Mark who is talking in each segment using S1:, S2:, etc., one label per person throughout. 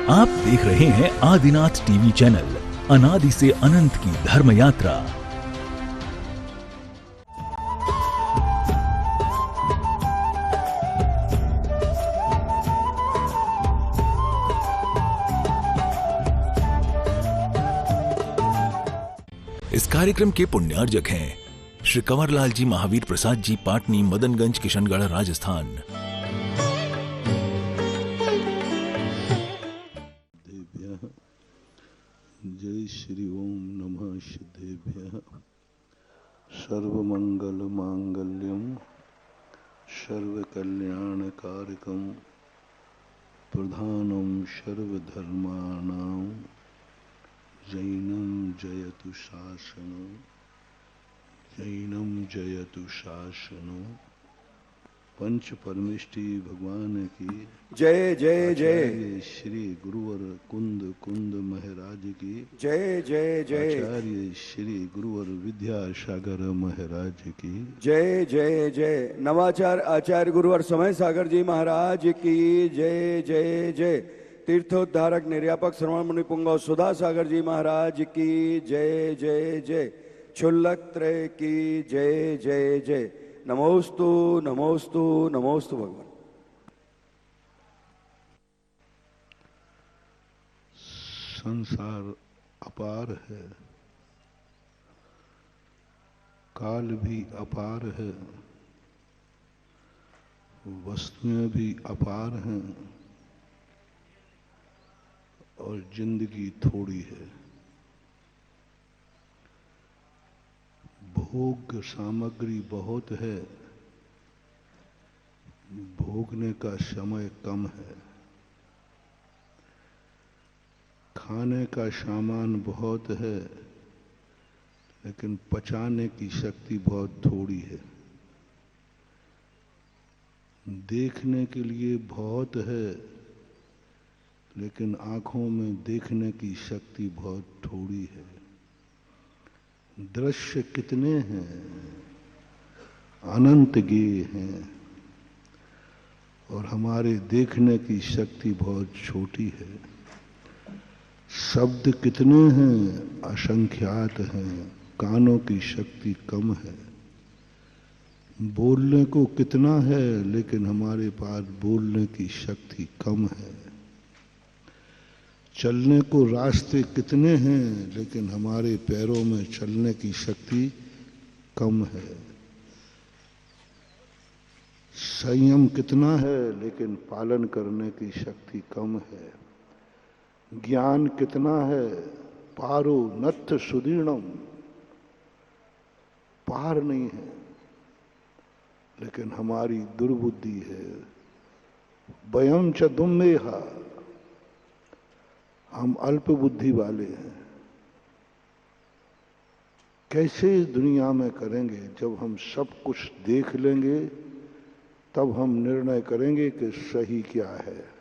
S1: आप देख रहे हैं आदिनाथ टीवी चैनल, अनादि से अनंत की धर्म यात्रा। इस कार्यक्रम के पुण्यार्जक हैं श्री कंवरलाल जी महावीर प्रसाद जी, पाटनी, मदनगंज, किशनगढ़, राजस्थान।
S2: जय श्री ओम नमः सिद्धेभ्यः। सर्वमंगल मांगल्यम सर्वकल्याणकारकम प्रधानम सर्वधर्माणां जैनम जयतु शासनो, जैनम जयतु शासनो। पंच परमेष्टि भगवान की
S3: जय जय जय।
S2: श्री गुरुवर कुंद कुंद महाराज की
S3: जय जय जय।
S2: आचार्य श्री गुरुवर विद्यासागर महाराज की
S3: जय जय जय। नवाचार आचार्य गुरुवर समय सागर जी महाराज की जय जय जय। तीर्थोद्धारक निर्यापक श्रवण मुनि पुंगव सुधा सागर जी महाराज की जय जय जय। क्षुल्लक त्रय की जय जय जय। नमोस्तु नमोस्तु नमोस्तु भगवान।
S2: संसार अपार है, काल भी अपार है, वस्तुएं भी अपार हैं और जिंदगी थोड़ी है। भोग सामग्री बहुत है, भोगने का समय कम है। खाने का सामान बहुत है, लेकिन पचाने की शक्ति बहुत थोड़ी है। देखने के लिए बहुत है, लेकिन आंखों में देखने की शक्ति बहुत थोड़ी है। दृश्य कितने हैं, अनंत गेय हैं, और हमारे देखने की शक्ति बहुत छोटी है। शब्द कितने हैं, असंख्यात हैं, कानों की शक्ति कम है। बोलने को कितना है, लेकिन हमारे पास बोलने की शक्ति कम है। चलने को रास्ते कितने हैं, लेकिन हमारे पैरों में चलने की शक्ति कम है। संयम कितना है, लेकिन पालन करने की शक्ति कम है। ज्ञान कितना है, पारो नत्थ सुदीर्णम, पार नहीं है, लेकिन हमारी दुर्बुद्धि है। वयम च दुम्मेहा, हम अल्प बुद्धि वाले हैं। कैसे इस दुनिया में करेंगे? जब हम सब कुछ देख लेंगे तब हम निर्णय करेंगे कि सही क्या है।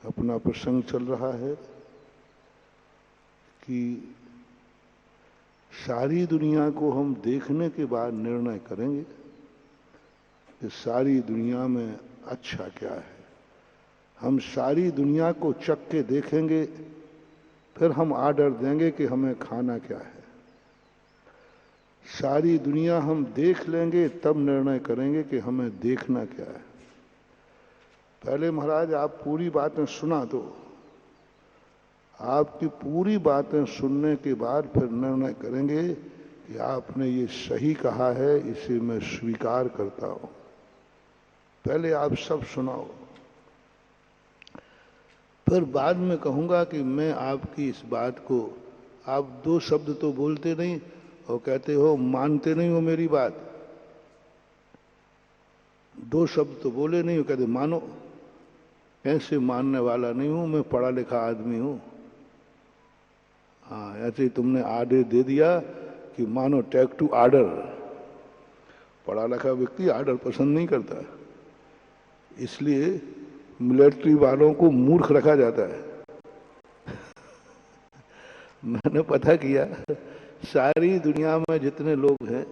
S2: अपना प्रसंग चल रहा है कि सारी दुनिया को हम देखने के बाद निर्णय करेंगे कि सारी दुनिया में अच्छा क्या है। हम सारी दुनिया को चख के देखेंगे, फिर हम आर्डर देंगे कि हमें खाना क्या है। सारी दुनिया हम देख लेंगे, तब निर्णय करेंगे कि हमें देखना क्या है। पहले महाराज आप पूरी बातें सुना दो, आपकी पूरी बातें सुनने के बाद फिर निर्णय करेंगे कि आपने ये सही कहा है, इसे मैं स्वीकार करता हूं। पहले आप सब सुनाओ, फिर बाद में कहूंगा कि मैं आपकी इस बात को, आप दो शब्द तो बोलते नहीं और कहते हो मानते नहीं हो मेरी बात। दो शब्द तो बोले नहीं हो, कहते मानो। ऐसे मानने वाला नहीं हूं, मैं पढ़ा लिखा आदमी हूं। हाँ, ऐसे ही तुमने आर्डर दे दिया कि मानो, टेक टू आर्डर। पढ़ा लिखा व्यक्ति आर्डर पसंद नहीं करता, इसलिए मिलिट्री वालों को मूर्ख रखा जाता है। मैंने पता किया, सारी दुनिया में जितने लोग हैं,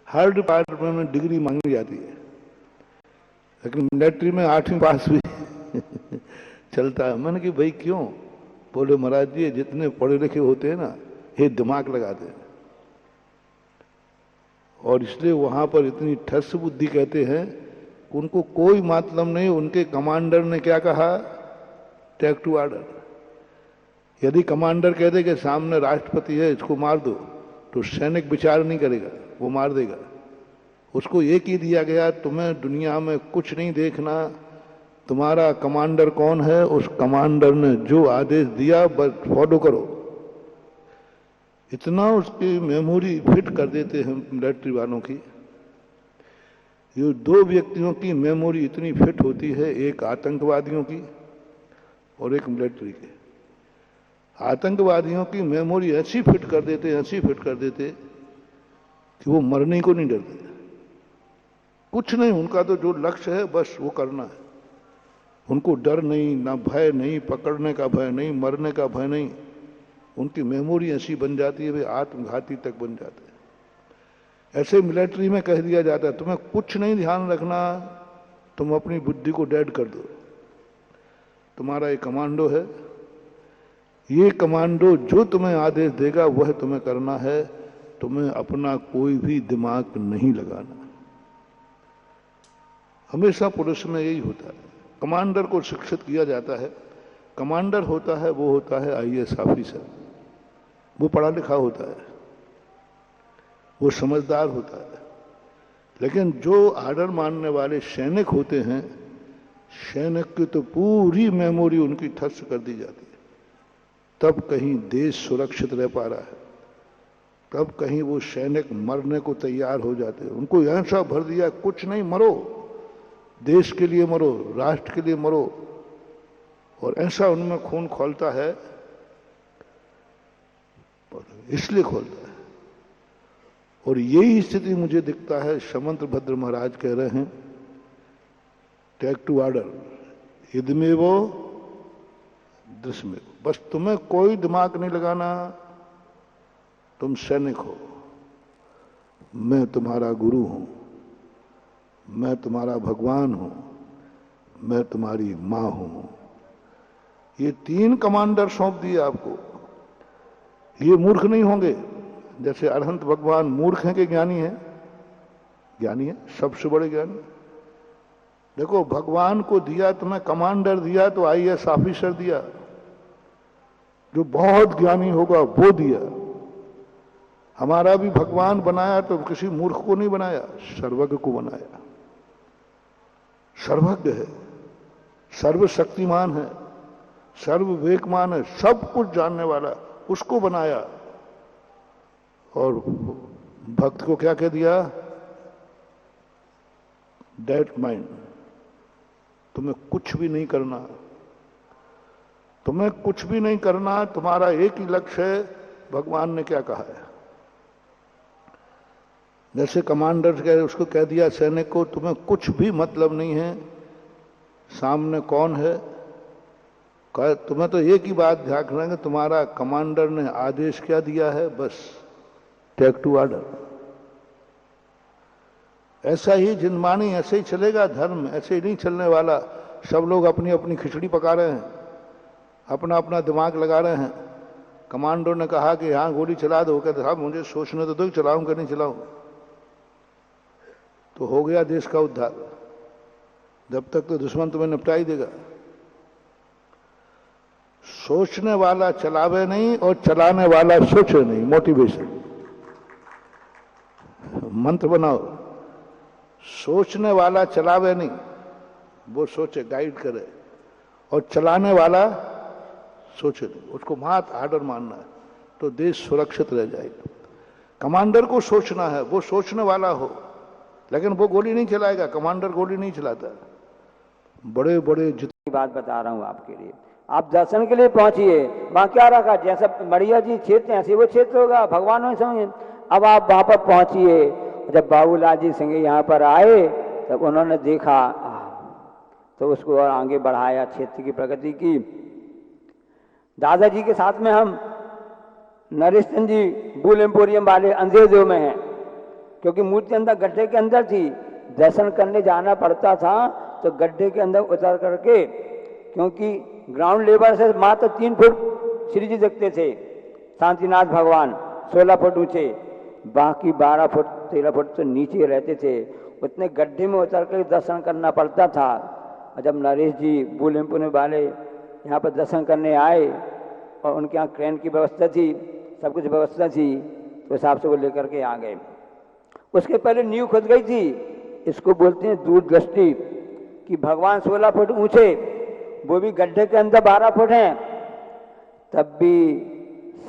S2: हर डिपार्टमेंट में डिग्री मांगी जाती है, लेकिन मिलिट्री में 8वीं पास हुई चलता है। मैंने कि भाई क्यों? बोले महाराज जी जितने पढ़े लिखे होते हैं ना ये दिमाग लगाते हैं, और इसलिए वहां पर इतनी ठस बुद्धि कहते हैं, उनको कोई मतलब नहीं। उनके कमांडर ने क्या कहा? Take to order. यदि कमांडर कह दे कि सामने राष्ट्रपति है इसको मार दो, तो सैनिक विचार नहीं करेगा, वो मार देगा। उसको एक ही दिया गया, तुम्हें दुनिया में कुछ नहीं देखना, तुम्हारा कमांडर कौन है, उस कमांडर ने जो आदेश दिया बस फॉलो करो। इतना उसकी मेमोरी फिट कर देते हैं मिलिट्री वालों की। ये दो व्यक्तियों की मेमोरी इतनी फिट होती है, एक आतंकवादियों की और एक मिलिट्री की। आतंकवादियों की मेमोरी ऐसी फिट कर देते, ऐसी फिट कर देते कि वो मरने को नहीं डरते। कुछ नहीं, उनका तो जो लक्ष्य है बस वो करना है। उनको डर नहीं, ना भय नहीं, पकड़ने का भय नहीं, मरने का भय नहीं। उनकी मेमोरी ऐसी बन जाती है, वे आत्मघाती तक बन जाते हैं। ऐसे मिलिट्री में कह दिया जाता है तुम्हें कुछ नहीं ध्यान रखना, तुम अपनी बुद्धि को डेड कर दो। तुम्हारा एक कमांडो है, ये कमांडो जो तुम्हें आदेश देगा वह तुम्हें करना है, तुम्हें अपना कोई भी दिमाग नहीं लगाना। हमेशा पुलिस में यही होता है, कमांडर को शिक्षित किया जाता है। कमांडर होता है वो होता है आईएएस ऑफिसर, वो पढ़ा लिखा होता है, वो समझदार होता है। लेकिन जो आर्डर मानने वाले सैनिक होते हैं, सैनिक की तो पूरी मेमोरी उनकी ठस कर दी जाती है। तब कहीं देश सुरक्षित रह पा रहा है, तब कहीं वो सैनिक मरने को तैयार हो जाते हैं। उनको ऐसा भर दिया कुछ नहीं, मरो, देश के लिए मरो, राष्ट्र के लिए मरो। और ऐसा उनमें खून खौलता है, इसलिए खोलता है। और यही स्थिति मुझे दिखता है, समंत भद्र महाराज कह रहे हैं टेक टू ऑर्डर, इदमेवो दृश्यमेव। बस तुम्हें कोई दिमाग नहीं लगाना, तुम सैनिक हो, मैं तुम्हारा गुरु हूं, मैं तुम्हारा भगवान हूं, मैं तुम्हारी मां हूं। ये 3 कमांडर सौंप दिए आपको। ये मूर्ख नहीं होंगे, जैसे अरहंत भगवान मूर्ख हैं कि ज्ञानी हैं? ज्ञानी है, सबसे बड़े ज्ञानी। देखो भगवान को दिया तुम्हें कमांडर दिया तो आईएएस ऑफिसर दिया, जो बहुत ज्ञानी होगा वो दिया। हमारा भी भगवान बनाया तो किसी मूर्ख को नहीं बनाया, सर्वज्ञ को बनाया। सर्वज्ञ है, सर्वशक्तिमान है, सर्वविवेकमान है, सब कुछ जानने वाला, उसको बनाया। और भक्त को क्या कह दिया? डेट माइंड, तुम्हें कुछ भी नहीं करना, तुम्हें कुछ भी नहीं करना, तुम्हारा एक ही लक्ष्य है। भगवान ने क्या कहा है? जैसे कमांडर कह उसको कह दिया सैनिक को तुम्हें कुछ भी मतलब नहीं है सामने कौन है, तुम्हें तो एक ही बात ध्यान रखना है, तुम्हारा कमांडर ने आदेश क्या दिया है, बस टेक टू ऑर्डर। ऐसा ही जिनमानी ऐसे ही चलेगा, धर्म ऐसे ही नहीं चलने वाला। सब लोग अपनी अपनी खिचड़ी पका रहे हैं, अपना अपना दिमाग लगा रहे हैं। कमांडो ने कहा कि यहां गोली चला दो, कहते साहब मुझे सोचने तो दो, चलाऊं कि नहीं चलाऊं। तो हो गया देश का उद्धार। जब तक तो दुश्मन तुम्हें निपटा ही देगा। सोचने वाला चलावे नहीं और चलाने वाला सोचे नहीं। मोटिवेशन मंत्र बनाओ, सोचने वाला चलावे नहीं, वो सोचे, गाइड करे, और चलाने वाला सोचे नहीं, उसको मात आर्डर मानना है, तो देश सुरक्षित रह जाएगा। कमांडर को सोचना है, वो सोचने वाला हो, लेकिन वो गोली नहीं चलाएगा, कमांडर गोली नहीं चलाता। बड़े बड़े
S4: जितनी बात बता रहा हूं आपके लिए, आप दर्शन के लिए पहुंचिए, वहां क्या रखा, जैसा बढ़िया जी क्षेत्र ऐसे वो क्षेत्र होगा, भगवान ने समझे। अब आप वहां पर पहुंचिए। जब बाबूलाल जी सिंह यहाँ पर आए तब उन्होंने देखा तो उसको और आगे बढ़ाया, क्षेत्र की प्रगति की। दादाजी के साथ में हम नरेश चंद जी बुल एम्पोरियम वाले अंधेरदेव में हैं, क्योंकि मूर्ति अंदर गड्ढे के अंदर थी, दर्शन करने जाना पड़ता था तो गड्ढे के अंदर उतर करके, क्योंकि ग्राउंड लेवल से मात्र 3 फुट श्री जी दिखते थे, शांतिनाथ भगवान 16 फुट ऊंचे, बाकी 12 फुट 13 फुट तो नीचे रहते थे। उतने गड्ढे में उतर कर दर्शन करना पड़ता था। और जब नरेश जी बूलेमपुर वाले यहाँ पर दर्शन करने आए और उनके यहाँ क्रेन की व्यवस्था थी, सब कुछ व्यवस्था थी, तो हिसाब से वो लेकर के आ गए। उसके पहले नींव खुद गई थी, इसको बोलते हैं दूरदृष्टि, कि भगवान 16 फुट ऊंचे, वो भी गड्ढे के अंदर 12 फुट हैं। तब भी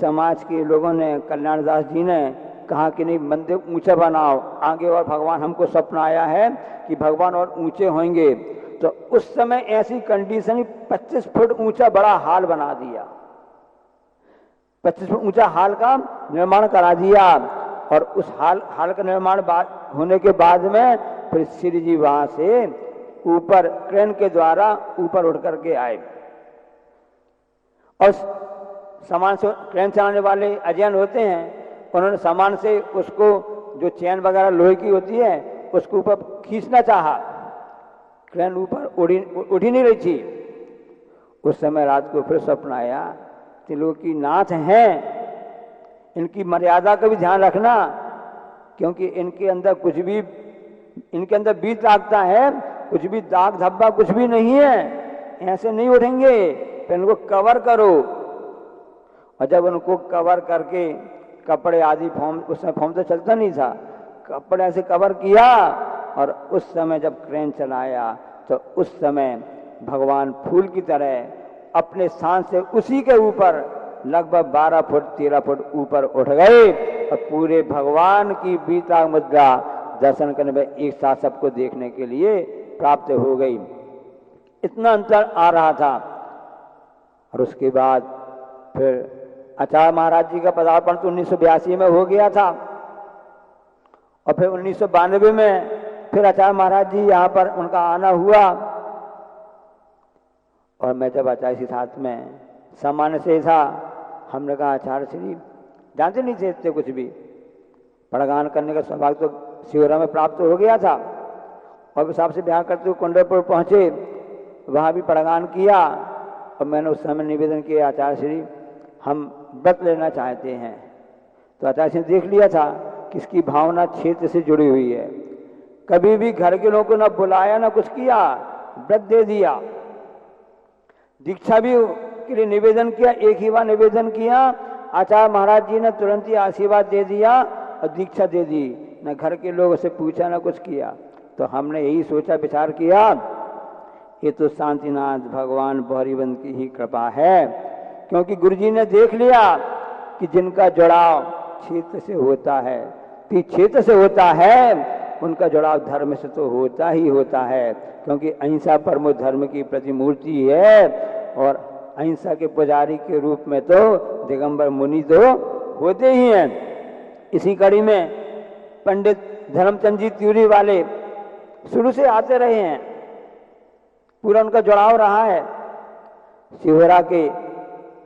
S4: समाज के लोगों ने, कल्याण दास जी ने कहा कि नहीं, मंदिर ऊंचा बनाओ आगे, और भगवान हमको सपना आया है कि भगवान और ऊंचे होंगे। तो उस समय ऐसी कंडीशन 25 फुट ऊंचा बड़ा हाल बना दिया, 25 फुट ऊंचा हाल का निर्माण करा दिया। और उस हाल का निर्माण होने के बाद में फिर श्री जी वहां से ऊपर क्रेन के द्वारा ऊपर उठ करके आए। और सामान से क्रेन चलाने वाले अजयन होते हैं, उन्होंने सामान से उसको, जो चैन वगैरह लोहे की होती है, उसको ऊपर खींचना चाहा, क्रेन ऊपर उड़ ही नहीं रही थी। उस समय रात को फिर सपना आया, त्रिलोकी नाथ हैं, इनकी मर्यादा का भी ध्यान रखना, क्योंकि इनके अंदर कुछ भी, इनके अंदर बीज लागता है, कुछ भी दाग धब्बा कुछ भी नहीं है, ऐसे नहीं उठेंगे, फिर इनको कवर करो। और जब उनको कवर करके कपड़े आदि फॉर्म, उस समय फॉर्म तो चलता नहीं था, कपड़े से कवर किया, और उस समय जब क्रेन चलाया तो उस समय भगवान फूल की तरह अपने सांस से उसी के ऊपर लगभग 12 फुट 13 फुट ऊपर उठ गए, और पूरे भगवान की बीता मुद्रा दर्शन करने में एक साथ सबको देखने के लिए प्राप्त हो गई। इतना अंतर आ रहा था। और उसके बाद फिर आचार्य महाराज जी का पदार्पण तो 1982 में हो गया था, और फिर 1992 में फिर आचार्य महाराज जी यहाँ पर उनका आना हुआ। और मैं जब आचार्य के साथ में सामान्य से था, हमने कहा आचार्य श्री, जानते नहीं थे इतने कुछ भी, पड़गान करने का सौभाग्य तो शिवरा में प्राप्त हो गया था। और हिसाब से ब्याह करते हुए कुंडलपुर पहुँचे, वहाँ भी पड़गान किया। और मैंने उस समय निवेदन किया, आचार्य श्री हम व्रत लेना चाहते हैं। तो आचार्य श्री ने देख लिया था कि इसकी भावना क्षेत्र से जुड़ी हुई है, कभी भी घर के लोगों को ना बुलाया ना कुछ किया, व्रत दे दिया। दीक्षा भी के लिए निवेदन किया, एक ही बार निवेदन किया, आचार्य महाराज जी ने तुरंत ही आशीर्वाद दे दिया और दीक्षा दे दी, न घर के लोगों से पूछा ना कुछ किया। तो हमने यही सोचा विचार किया, ये तो शांतिनाथ भगवान बहरीबंद की ही कृपा है, क्योंकि गुरुजी ने देख लिया कि जिनका जुड़ाव क्षेत्र से होता है, क्षेत्र से होता है, उनका जुड़ाव धर्म से तो होता ही होता है, क्योंकि अहिंसा परमो धर्म की प्रतिमूर्ति है। और अहिंसा के पुजारी के रूप में तो दिगंबर मुनि तो होते ही हैं। इसी कड़ी में पंडित धर्मचंद जी त्यूरी वाले शुरू से आते रहे हैं, पूरा उनका जुड़ाव रहा है। शिवहरा के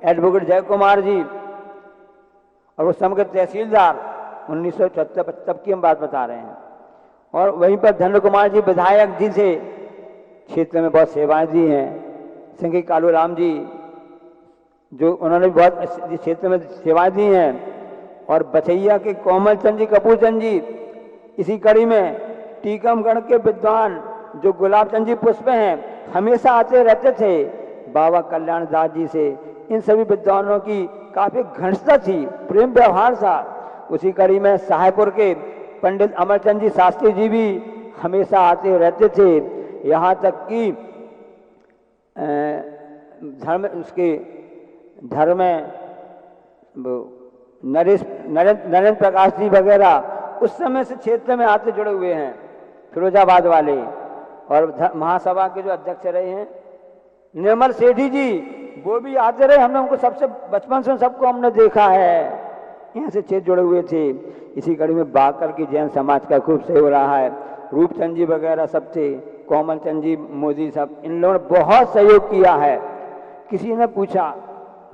S4: एडवोकेट जय कुमार जी और उस समय के तहसीलदार 1974 तब की हम बात बता रहे हैं। और वहीं पर धन्य कुमार जी विधायक जी से क्षेत्र में बहुत सेवाएं दी हैं। सिंह कालू राम जी जो उन्होंने बहुत क्षेत्र में सेवाएं दी हैं। और बचैया के कोमल चंद जी, कपूर चंद जी, इसी कड़ी में टीकमगढ़ के विद्वान जो गुलाब चंद जी पुष्प हैं, हमेशा आते रहते थे बाबा कल्याण दास जी से। इन सभी विद्वानों की काफी घनिष्ठता थी, प्रेम व्यवहार था। उसी कड़ी में साहेबपुर के पंडित अमरचंद जी शास्त्री जी भी हमेशा आते रहते थे। यहाँ तक कि धर्म नरेंद्र प्रकाश जी वगैरह उस समय से क्षेत्र में आते जुड़े हुए हैं, फिरोजाबाद वाले। और महासभा के जो अध्यक्ष रहे हैं निर्मल सेठी जी, वो भी आते रहे। हमने उनको सबसे बचपन से सबको हमने देखा है, यहाँ से क्षेत्र जुड़े हुए थे। इसी कड़ी में बाकर की जैन समाज का खूब सहयोग रहा है। रूपचंद जी वगैरह सब थे, कोमल चंद जी मोदी सब, इन लोगों ने बहुत सहयोग किया है। किसी ने पूछा,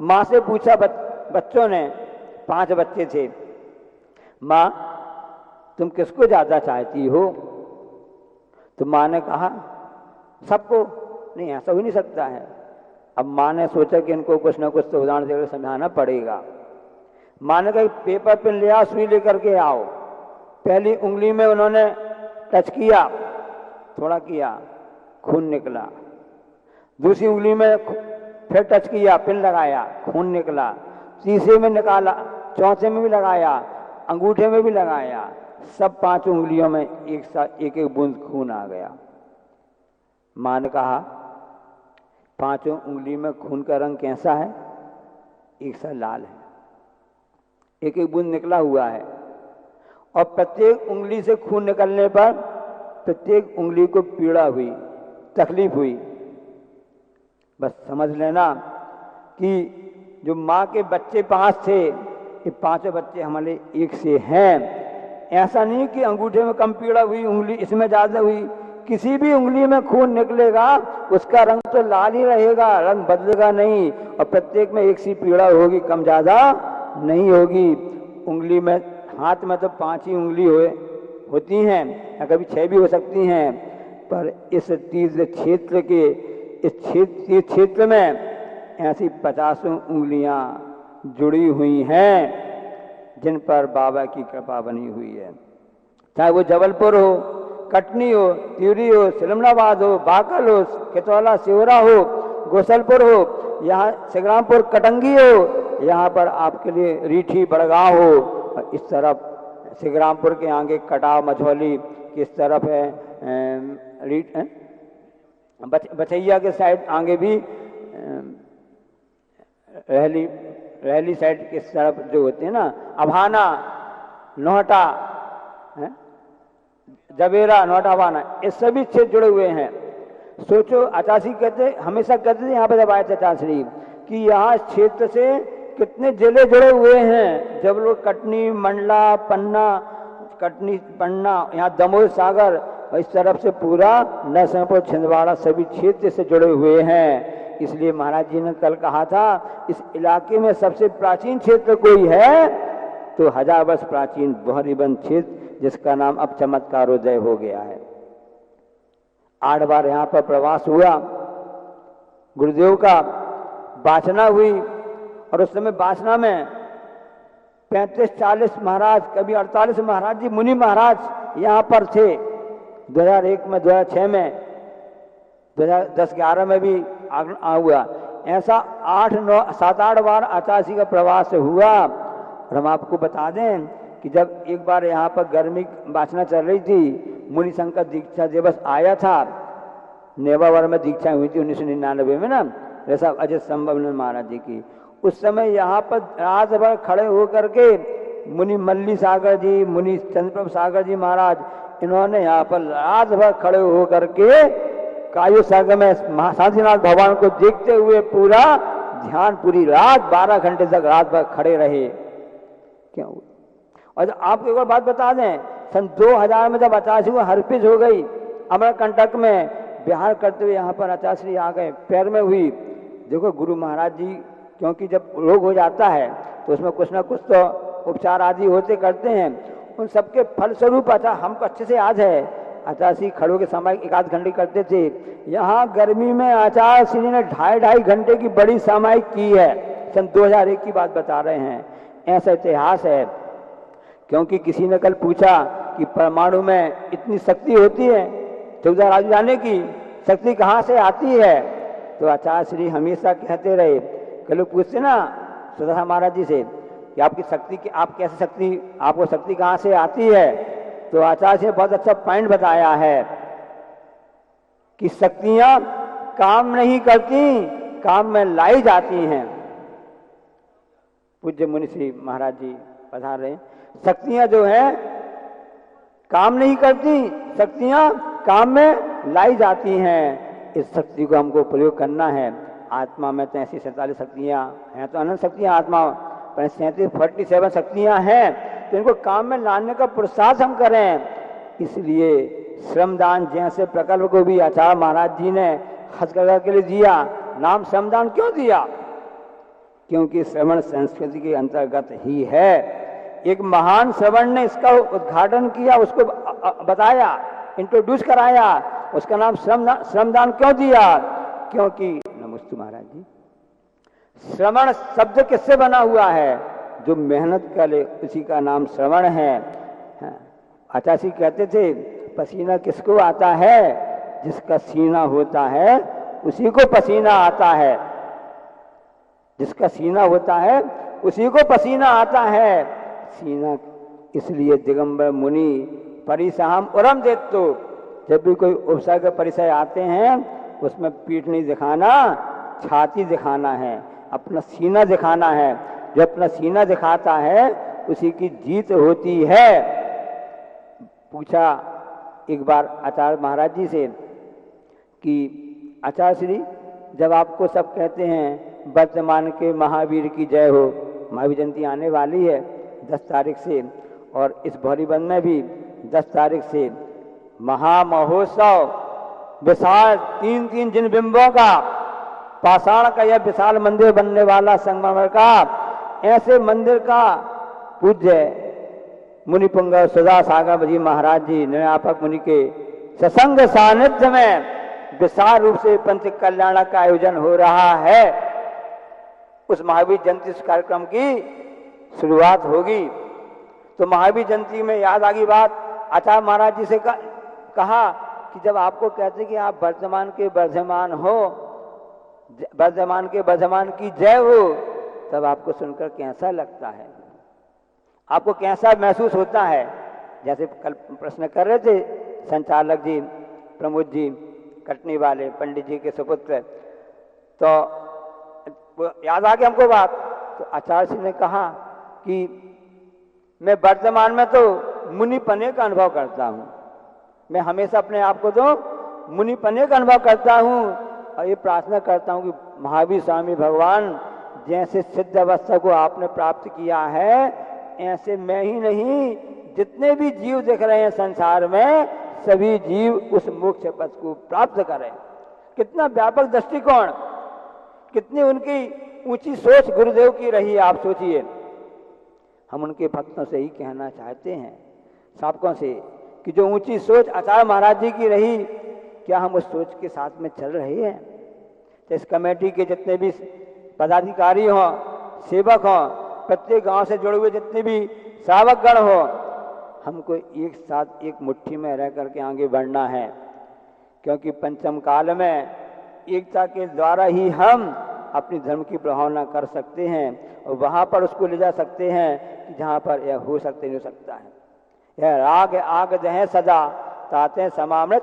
S4: माँ से पूछा, बच्चों ने 5 बच्चे थे, माँ तुम किसको ज्यादा चाहती हो? तो माँ ने कहा सबको। नहीं, ऐसा हो नहीं सकता है, अब माँ ने सोचा कि इनको कुछ ना कुछ तो उदाहरण देकर समझाना पड़ेगा। माँ ने कहा पेपर पेन ले आओ, सुई लेकर के आओ। पहली उंगली में उन्होंने टच किया, थोड़ा किया, खून निकला। दूसरी उंगली में फिर टच किया, पिन लगाया, खून निकला। तीसरे में निकाला, चौथे में भी लगाया, अंगूठे में भी लगाया। सब 5 उंगलियों में एक साथ एक एक बूंद खून आ गया। माँ ने कहा 5 उंगली में खून का रंग कैसा है? एक सा लाल है, एक एक बूंद निकला हुआ है। और प्रत्येक उंगली से खून निकलने पर प्रत्येक उंगली को पीड़ा हुई, तकलीफ हुई। बस समझ लेना कि जो माँ के बच्चे 5 थे, ये 5 बच्चे हमारे एक से हैं। ऐसा नहीं कि अंगूठे में कम पीड़ा हुई, उंगली इसमें ज्यादा हुई। किसी भी उंगली में खून निकलेगा उसका रंग तो लाल ही रहेगा, रंग बदलेगा नहीं। और प्रत्येक में एक सी पीड़ा होगी, कम ज्यादा नहीं होगी। उंगली में, हाथ में तो 5 ही उंगली होती हैं, या कभी 6 भी हो सकती हैं। पर इस तीर्थ क्षेत्र के इस क्षेत्र में ऐसी 50 उंगलियां जुड़ी हुई हैं जिन पर बाबा की कृपा बनी हुई है। चाहे वो जबलपुर हो, कटनी हो, त्यूरी हो, सिलमनाबाद हो, बाकल हो, खितौला सिहोरा हो, गोसलपुर हो, यहाँ सिगरामपुर कटंगी हो, यहाँ पर आपके लिए रीठी बड़गांव हो। और इस तरफ सिगरामपुर के आगे कटाव मझौली, किस तरफ है बचैया के साइड आगे भी रहली साइड के तरफ जो होते हैं ना, अभाना, नोहटा, जबेरा, नोहटा, अभाना, ये सभी क्षेत्र जुड़े हुए हैं। सोचो, आचार्य कहते, हमेशा कहते थे यहाँ पर जब आए थे आचार्य कि यहाँ क्षेत्र से कितने जिले जुड़े हुए हैं। जब लोग कटनी, मंडला, पन्ना, कटनी, पन्ना, यहाँ दमोह सागर, इस तरफ से पूरा नरसिंहपुर, छिंदवाड़ा सभी क्षेत्र से जुड़े हुए हैं। इसलिए महाराज जी ने कल कहा था, इस इलाके में सबसे प्राचीन क्षेत्र कोई है तो 1000 वर्ष प्राचीन बोहरीबंद क्षेत्र, जिसका नाम अब चमत्कारोदय हो गया है। 8 बार यहाँ पर प्रवास हुआ गुरुदेव का, वासना हुई। और उस समय वासना में 35-40 महाराज, कभी 48 महाराज जी, मुनि महाराज यहाँ पर थे। 2001 में, 2006 में, 2010-11 में भी हुआ। ऐसा 7-8 बार आचार्य का प्रवास हुआ। और हम आपको बता दें कि जब एक बार यहाँ पर गर्मी वासना चल रही थी, मुनि शंकर दीक्षा दिवस आया था, नेवावर में दीक्षा हुई थी 1999 में ना, जैसा अजय संभवानंद महाराज जी की। उस समय यहाँ पर रात भर खड़े होकर के मुनि मल्ली सागर जी, मुनि चंद्रप्रभ सागर जी महाराज, इन्होंने यहाँ पर रात भर खड़े होकर के कायु सागर में शांतिनाथ भगवान को देखते हुए पूरा ध्यान, पूरी रात 12 घंटे तक रात भर खड़े रहे। क्यों? और आपको एक और बात बता दें, सन 2000 में जब आचार्य को हर्पिस हो गई अमरकंटक में, बिहार करते हुए यहाँ पर आचार्य आ गए, पैर में हुई। देखो गुरु महाराज जी, क्योंकि जब रोग हो जाता है तो उसमें कुछ ना कुछ तो उपचार आदि होते करते हैं। उन सबके फलस्वरूप हमको अच्छे से याद है, आचार्य खड़ों के समय 1-8 घंटे करते थे। यहाँ गर्मी में आचार्य श्री ने 2.5 घंटे की बड़ी सामायिक की है। सन 2001 की बात बता रहे हैं। ऐसा इतिहास है। क्योंकि किसी ने कल पूछा कि परमाणु में इतनी शक्ति होती है, तो जाने की शक्ति कहाँ से आती है? तो आचार्य श्री हमेशा कहते रहे, कल लोग पूछते ना सुधा महाराज जी से कि आपकी शक्ति की, आप कैसे शक्ति, आपको शक्ति कहाँ से आती है? तो आचार्य ने बहुत अच्छा पॉइंट बताया है कि शक्तियां काम नहीं करती, काम में लाई जाती हैं। पूज्य मुनि श्री महाराज जी पधार रहे। शक्तियां जो है काम नहीं करती, शक्तियां काम में लाई जाती हैं। इस शक्ति को हमको प्रयोग करना है। आत्मा में तो ऐसी 47 शक्तियां हैं, तो अनंत शक्तियां आत्मा, पर 47 शक्तियां हैं, तो इनको काम में लाने का पुरुषार्थ हम करें। इसलिए श्रमदान जैसे प्रकल्प को भी आचार्य महाराज जी ने हस्तकला के लिए दिया। नाम श्रमदान क्यों दिया? क्योंकि श्रवण संस्कृति के अंतर्गत ही है। एक महान श्रवण ने इसका उद्घाटन किया, उसको बताया, इंट्रोड्यूस कराया, उसका नाम श्रमदान क्यों दिया? क्योंकि नमोस्तु महाराज जी। श्रवण शब्द किससे बना हुआ है? जो मेहनत करे उसी का नाम श्रवण है। आचार्य कहते थे पसीना किसको आता है? जिसका सीना होता है उसी को पसीना आता है। जिसका सीना होता है उसी को पसीना आता है। सीना इसलिए दिगंबर मुनि परिसहम उरम देतो, जब भी कोई उपसर्ग परिचय आते हैं उसमें पीठ नहीं दिखाना, छाती दिखाना है, अपना सीना दिखाना है। जो अपना सीना दिखाता है उसी की जीत होती है। पूछा एक बार आचार्य महाराज जी से कि आचार्य श्री, जब आपको सब कहते हैं वर्तमान के महावीर की जय हो, महावीर जयंती आने वाली है 10 तारीख से, और इस भौरीवन में भी 10 तारीख से महामहोत्सव विशाल 3-3 जिन बिंबों का पाषाण का यह विशाल मंदिर बनने वाला संगमरमर का, ऐसे मंदिर का पूज्य मुनि पुंग सुधा सागर जी महाराज जी निर्यापक मुनि के सत्संग सानिध्य में विशाल रूप से पंच कल्याण का आयोजन हो रहा है। उस महावीर जयंती कार्यक्रम की शुरुआत होगी। तो महावीर जयंती में याद आ गई बात, आचार्य महाराज जी से कहा कि जब आपको कहते कि आप वर्तमान के वर्धमान हो, वर्धमान के वर्धमान की जय हो, तब आपको सुनकर कैसा लगता है? आपको कैसा महसूस होता है? जैसे कल प्रश्न कर रहे थे संचालक जी प्रमोद जी कटनी वाले पंडित जी के सुपुत्र, तो याद आ गया हमको बात। तो आचार्य जी ने कहा कि मैं वर्तमान में तो मुनि पने का अनुभव करता हूँ, मैं हमेशा अपने आप को तो मुनि पने का अनुभव करता हूँ, और ये प्रार्थना करता हूँ कि महावीर स्वामी भगवान जैसे सिद्ध अवस्था को आपने प्राप्त किया है, ऐसे मैं ही नहीं जितने भी जीव दिख रहे हैं संसार में, सभी जीव उस मोक्ष पद को प्राप्त करें। कितना व्यापक दृष्टिकोण, कितनी उनकी ऊंची सोच गुरुदेव की रही है, आप सोचिए। हम उनके भक्तों से ही कहना चाहते हैं, साधकों से, कि जो ऊंची सोच आचार्य महाराज जी की रही, क्या हम उस सोच के साथ में चल रहे हैं? तो इस कमेटी के जितने भी पदाधिकारी हों, सेवक हों, प्रत्येक गांव से जुड़े हुए जितने भी श्रावकगण हो, हमको एक साथ एक मुट्ठी में रह करके आगे बढ़ना है। क्योंकि पंचम काल में एकता के द्वारा ही हम अपनी धर्म की प्रभावना कर सकते हैं, और वहाँ पर उसको ले जा सकते हैं कि जहाँ पर यह हो सकते नहीं हो सकता है। यह राग आग जहे सदा ताते समामृत।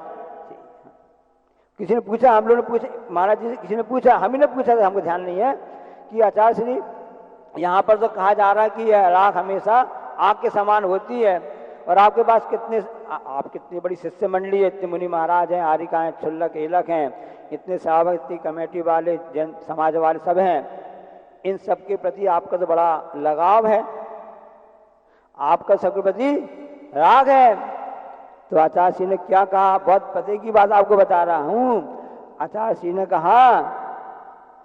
S4: किसी ने पूछा, हम लोगों ने पूछा, महाराज जी से किसी ने पूछा, हम ही ने पूछा था, हमको ध्यान नहीं है, कि आचार्य श्री यहाँ पर तो कहा जा रहा है कि यह राख हमेशा आग के समान होती है, और आपके पास आप कितनी बड़ी शिष्य मंडली है, इतने मुनि महाराज हैं, आरिका हैं, छुल्लक एलक हैं, इतने सावक, इतनी कमेटी वाले, जन समाज वाले सब हैं, इन सब के प्रति आपका तो बड़ा लगाव है, आपका सबके प्रति राग है। तो आचार्य श्री ने क्या कहा, बहुत पते की बात आपको बता रहा हूँ। आचार्य श्री ने कहा,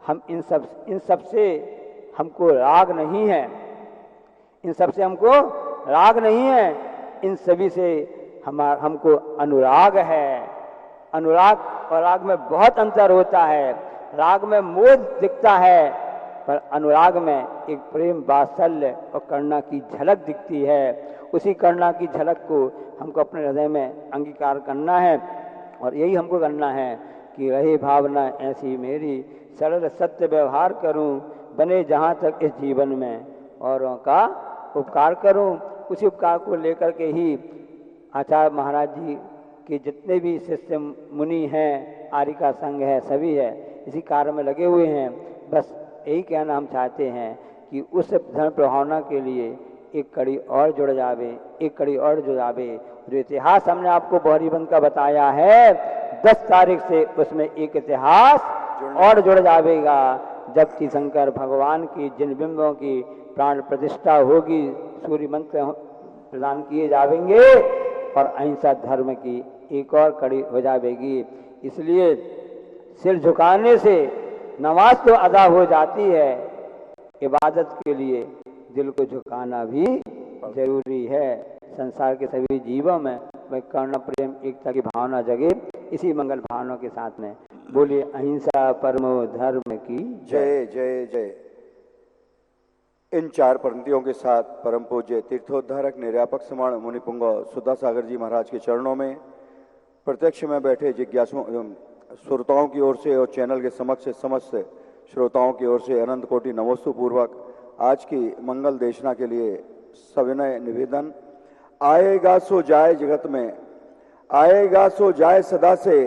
S4: हम इन सब से हमको राग नहीं है, इन सब से हमको राग नहीं है, इन सभी से हमको अनुराग है। अनुराग और राग में बहुत अंतर होता है। राग में मोह दिखता है, पर अनुराग में एक प्रेम, वात्सल्य और करुणा की झलक दिखती है। उसी करुणा की झलक को हमको अपने हृदय में अंगीकार करना है, और यही हमको करना है कि रहे भावना ऐसी मेरी, सरल सत्य व्यवहार करूं, बने जहाँ तक इस जीवन में औरों का उपकार करूं। उसी उपकार को लेकर के ही आचार्य महाराज जी के जितने भी शिष्य मुनि हैं, आरिका संघ है, सभी है, इसी कार्य में लगे हुए हैं। बस यही कहना हम चाहते हैं कि उस धर्म प्रभावना के लिए एक कड़ी और जुड़ जावे, एक कड़ी और जुड़ जावे। जो इतिहास हमने आपको बौरीबंद का बताया है, 10 तारीख से उसमें एक इतिहास और जुड़ जाएगा, जबकि शंकर भगवान की जिन बिंबों की प्राण प्रतिष्ठा होगी, सूर्य मंत्र प्रदान किए जाएंगे, और अहिंसा धर्म की एक और कड़ी हो जाएगी। इसलिए सिर झुकाने से नमाज तो अदा हो जाती है, इबादत के लिए दिल को झुकाना भी जरूरी है। संसार के सभी जीवों में करुणा, प्रेम, एकता की भावना जगे। इसी मंगल भावना के साथ में बोलिए अहिंसा परमो धर्म की
S3: जय जय जय। इन चार पंक्तियों के साथ परम पूज्य तीर्थोद्धारक निर्यापक श्रमण मुनि पुंग सुधा सागर जी महाराज के चरणों में प्रत्यक्ष में बैठे जिज्ञासुओं श्रोताओं की ओर से और चैनल के समक्ष समस्त श्रोताओं की ओर से अनंत कोटि नमोस्तु पूर्वक आज की मंगल देशना के लिए सविनय निवेदन। आएगा सो जाए जगत में, आएगा सो जाए सदा से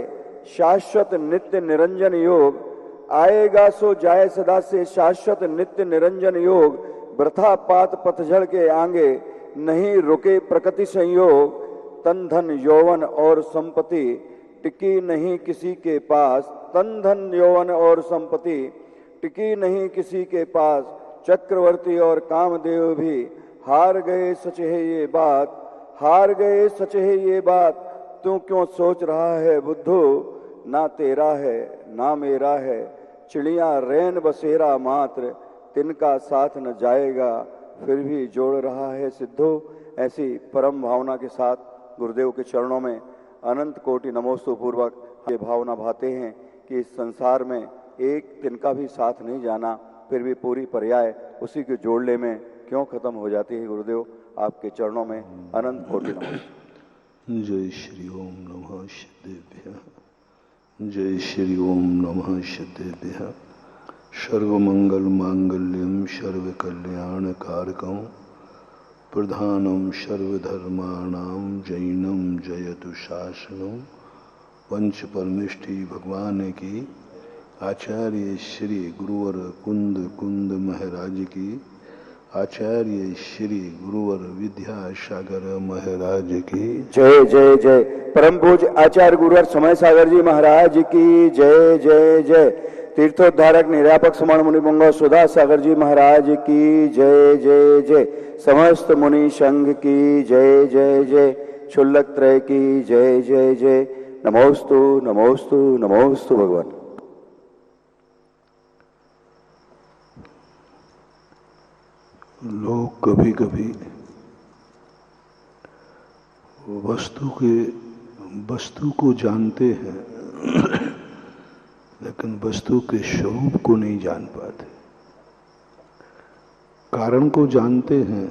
S3: शाश्वत नित्य निरंजन योग, आएगा सो जाए सदा से शाश्वत नित्य निरंजन योग। वृथा पात पतझड़ के आगे नहीं रुके प्रकृति संयोग, तन धन यौवन और संपत्ति टिकी नहीं किसी के पास, तन धन यौवन और संपत्ति टिकी नहीं किसी के पास। चक्रवर्ती और कामदेव भी हार गए सच है ये बात, हार गए सच है ये बात। तू क्यों सोच रहा है बुद्धू, ना तेरा है ना मेरा है, चिड़िया रैन बसेरा मात्र, तिनका साथ न जाएगा फिर भी जोड़ रहा है सिद्धो। ऐसी परम भावना के साथ गुरुदेव के चरणों में अनंत कोटि नमोस्तु पूर्वक ये भावना भाते हैं कि इस संसार में एक तिनका भी साथ नहीं जाना, फिर भी पूरी पर्याय उसी के जोड़ने में क्यों खत्म हो जाती है। गुरुदेव आपके चरणों में अनंत कोटि नमोस्तु।
S2: जय श्री ओम नमः सिद्धेभ्यः, जय श्री ओम नमः सिद्धेभ्यः। सर्वमंगल मांगल्यम सर्वकल्याण कारकं, प्रधानम सर्वधर्माणां जैनम जयतु शासनम। पंच परमेष्टि भगवान की, आचार्य श्री गुरुवर कुंद कुंद महाराज की, आचार्य श्री गुरुवर विद्यासागर महाराज की
S3: जय जय जय। परम पूज्य आचार्य गुरुवर समय सागर जी महाराज की जय जय जय। तीर्थोद्धारक निर्यापक श्रमण मुनि पुंग सुधा सागर जी महाराज की जय जय जय। समस्त मुनि संघ की जय जय जय। क्षुल्लक त्रय की जय जय जय। नमोस्तु नमोस्तु नमोस्तु भगवान।
S2: लोग कभी कभी वस्तु को जानते हैं लेकिन वस्तु के स्वरूप को नहीं जान पाते। कारण को जानते हैं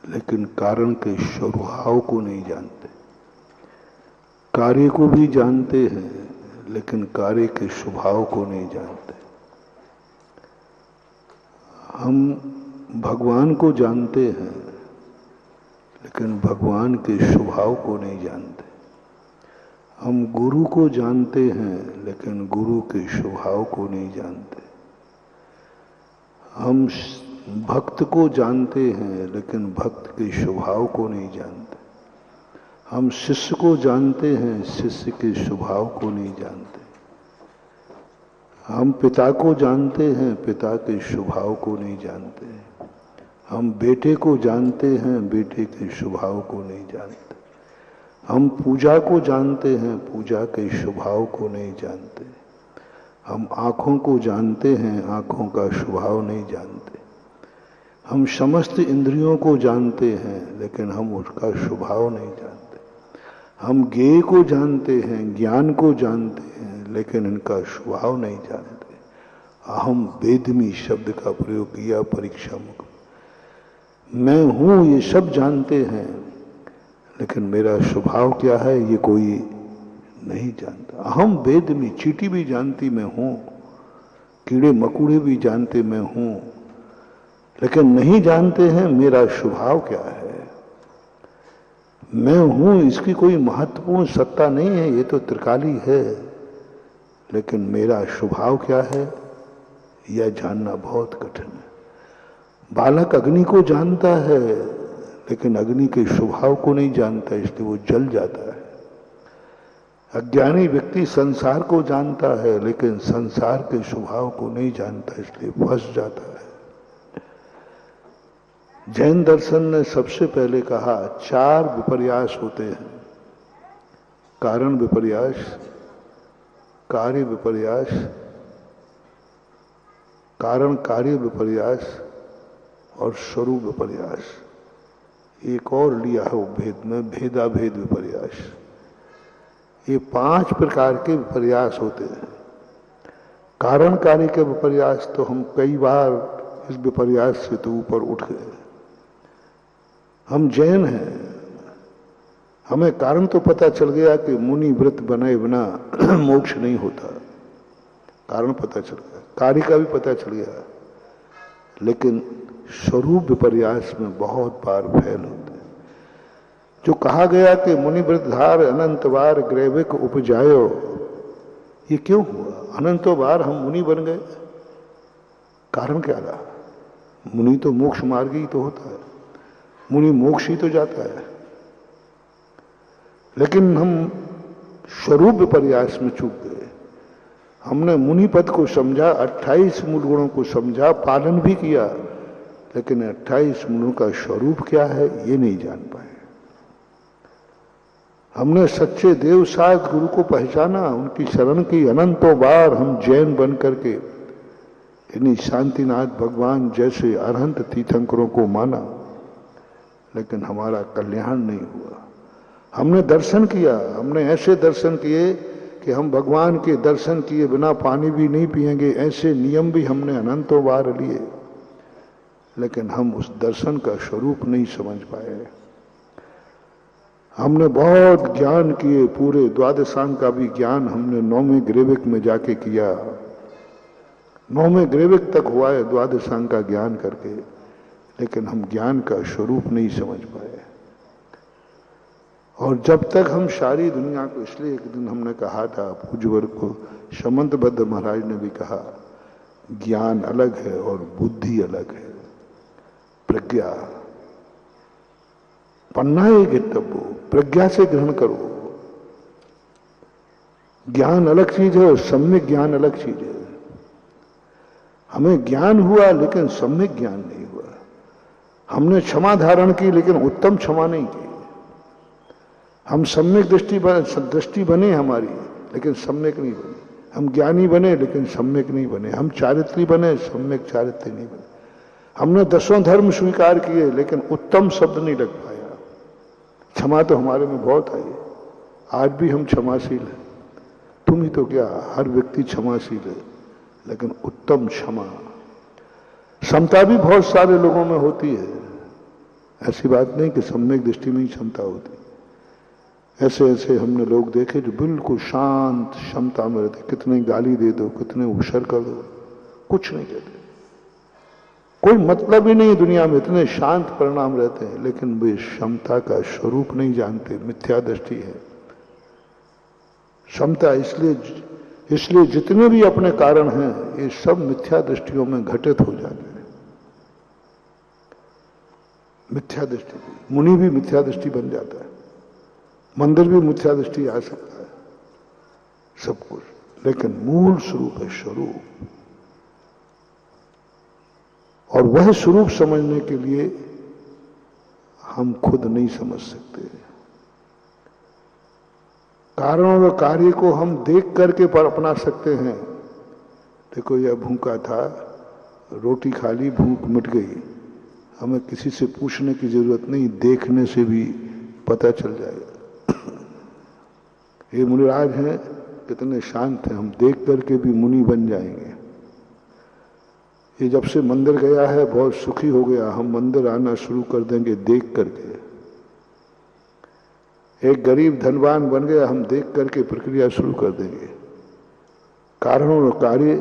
S2: लेकिन कारण के स्वभाव को नहीं जानते। कार्य को भी जानते हैं लेकिन कार्य के स्वभाव को नहीं जानते। हम भगवान को जानते हैं लेकिन भगवान के स्वभाव को नहीं जानते। हम गुरु को जानते हैं लेकिन गुरु के स्वभाव को नहीं जानते। हम भक्त को जानते हैं लेकिन भक्त के स्वभाव को नहीं जानते। हम शिष्य को जानते हैं, शिष्य के स्वभाव को नहीं जानते। हम पिता को जानते हैं, पिता के स्वभाव को नहीं जानते। हम बेटे को जानते हैं, बेटे के स्वभाव को नहीं जानते। हम पूजा को जानते हैं, पूजा के स्वभाव को नहीं जानते। हम आँखों को जानते हैं, आँखों का स्वभाव नहीं जानते। हम समस्त इंद्रियों को जानते हैं लेकिन हम उसका स्वभाव नहीं जानते। हम ज्ञेय को जानते हैं, ज्ञान को जानते हैं लेकिन इनका स्वभाव नहीं जानते। अहम वेदमी शब्द का प्रयोग किया परीक्षा मुख। मैं हूं ये सब जानते हैं लेकिन मेरा स्वभाव क्या है ये कोई नहीं जानता। अहम वेदमी, चींटी भी जानती मैं हूं, कीड़े मकोड़े भी जानते मैं हूं, लेकिन नहीं जानते हैं मेरा स्वभाव क्या है। मैं हूं इसकी कोई महत्वपूर्ण सत्ता नहीं है, ये तो त्रिकाली है, लेकिन मेरा स्वभाव क्या है यह जानना बहुत कठिन है। बालक अग्नि को जानता है लेकिन अग्नि के स्वभाव को नहीं जानता, इसलिए वो जल जाता है। अज्ञानी व्यक्ति संसार को जानता है लेकिन संसार के स्वभाव को नहीं जानता, इसलिए फंस जाता है। जैन दर्शन ने सबसे पहले कहा 4 विपर्यास होते हैं। कारण विपर्यास, कार्य विपर्यास, कारण कार्य विपर्यास और स्वरूप विपर्यास। एक और लिया है वो भेद में भेदाभेद विपर्यास। ये 5 प्रकार के विपर्यास होते हैं। कारण कार्य के विपर्यास तो हम कई बार इस विपर्यास से तो ऊपर उठ गए। हम जैन हैं, हमें कारण तो पता चल गया कि मुनि व्रत बनाए बिना मोक्ष नहीं होता, कारण पता चल गया, कार्य का भी पता चल गया, लेकिन स्वरूप विपर्यास में बहुत बार फैल होते हैं। जो कहा गया कि मुनि व्रतधार अनंत बार ग्रैविक उपजायो, ये क्यों हुआ? अनंतों बार हम मुनि बन गए, कारण क्या रहा? मुनि तो मोक्ष मार्ग ही तो होता है, मुनि मोक्ष ही तो जाता है, लेकिन हम स्वरूप विपर्यास में चूक गए। हमने मुनि पद को समझा, 28 मूल गुणों को समझा, पालन भी किया, लेकिन 28 मूलों का स्वरूप क्या है ये नहीं जान पाए। हमने सच्चे देव साध गुरु को पहचाना, उनकी शरण की, अनंतों बार हम जैन बन करके इन्हीं शांतिनाथ भगवान जैसे अरहंत तीर्थंकरों को माना, लेकिन हमारा कल्याण नहीं हुआ। हमने दर्शन किया, हमने ऐसे दर्शन किए कि हम भगवान के दर्शन किए बिना पानी भी नहीं पिएंगे, ऐसे नियम भी हमने अनंतों बार लिए, लेकिन हम उस दर्शन का स्वरूप नहीं समझ पाए। हमने बहुत ज्ञान किए, पूरे द्वादशांग का भी ज्ञान हमने 9वें ग्रेविक में जाके किया, 9वें ग्रेविक तक हुआ है द्वादशांग का ज्ञान करके, लेकिन हम ज्ञान का स्वरूप नहीं समझ पाए। और जब तक हम सारी दुनिया को, इसलिए एक दिन हमने कहा था पूज्यवर को, समंतभद्र महाराज ने भी कहा, ज्ञान अलग है और बुद्धि अलग है, प्रज्ञा पन्ना एक तब्बो, प्रज्ञा से ग्रहण करो। ज्ञान अलग चीज है और सम्यक ज्ञान अलग चीज है। हमें ज्ञान हुआ लेकिन सम्यक ज्ञान नहीं हुआ। हमने क्षमा धारण की लेकिन उत्तम क्षमा नहीं की। हम सम्यक दृष्टि बने हमारी, लेकिन सम्यक नहीं बने। हम ज्ञानी बने लेकिन सम्यक नहीं बने। हम चारित्री बने, सम्यक चारित्री नहीं बने। हमने 10 धर्म स्वीकार किए लेकिन उत्तम शब्द नहीं लग पाया। क्षमा तो हमारे में बहुत आई, आज भी हम क्षमाशील हैं। तुम ही तो क्या, हर व्यक्ति क्षमाशील है, लेकिन उत्तम क्षमा, समता भी बहुत सारे लोगों में होती है। ऐसी बात नहीं कि सम्यक दृष्टि में ही क्षमता होती। ऐसे ऐसे हमने लोग देखे जो बिल्कुल शांत क्षमता में रहते, कितने गाली दे दो, कितने उछर कर दो, कुछ नहीं कहते, कोई मतलब ही नहीं दुनिया में, इतने शांत परिणाम रहते हैं, लेकिन वे क्षमता का स्वरूप नहीं जानते, मिथ्या दृष्टि है। क्षमता इसलिए जितने भी अपने कारण हैं ये सब मिथ्या दृष्टियों में घटित हो जाते हैं। मिथ्या दृष्टि, मुनि भी मिथ्या दृष्टि बन जाता है, मंदिर भी मिथ्या दृष्टि आ सकता है, सब कुछ, लेकिन मूल स्वरूप है स्वरूप। और वह स्वरूप समझने के लिए हम खुद नहीं समझ सकते। कारण और कार्य को हम देख करके पर अपना सकते हैं। देखो यह भूखा था, रोटी खा ली, भूख मिट गई। हमें किसी से पूछने की जरूरत नहीं, देखने से भी पता चल जाएगा। ये मुनिराज हैं, कितने शांत हैं, हम देख करके भी मुनि बन जाएंगे। ये जब से मंदिर गया है बहुत सुखी हो गया, हम मंदिर आना शुरू कर देंगे देख करके। एक गरीब धनवान बन गया, हम देख करके प्रक्रिया शुरू कर देंगे। कारण और कार्य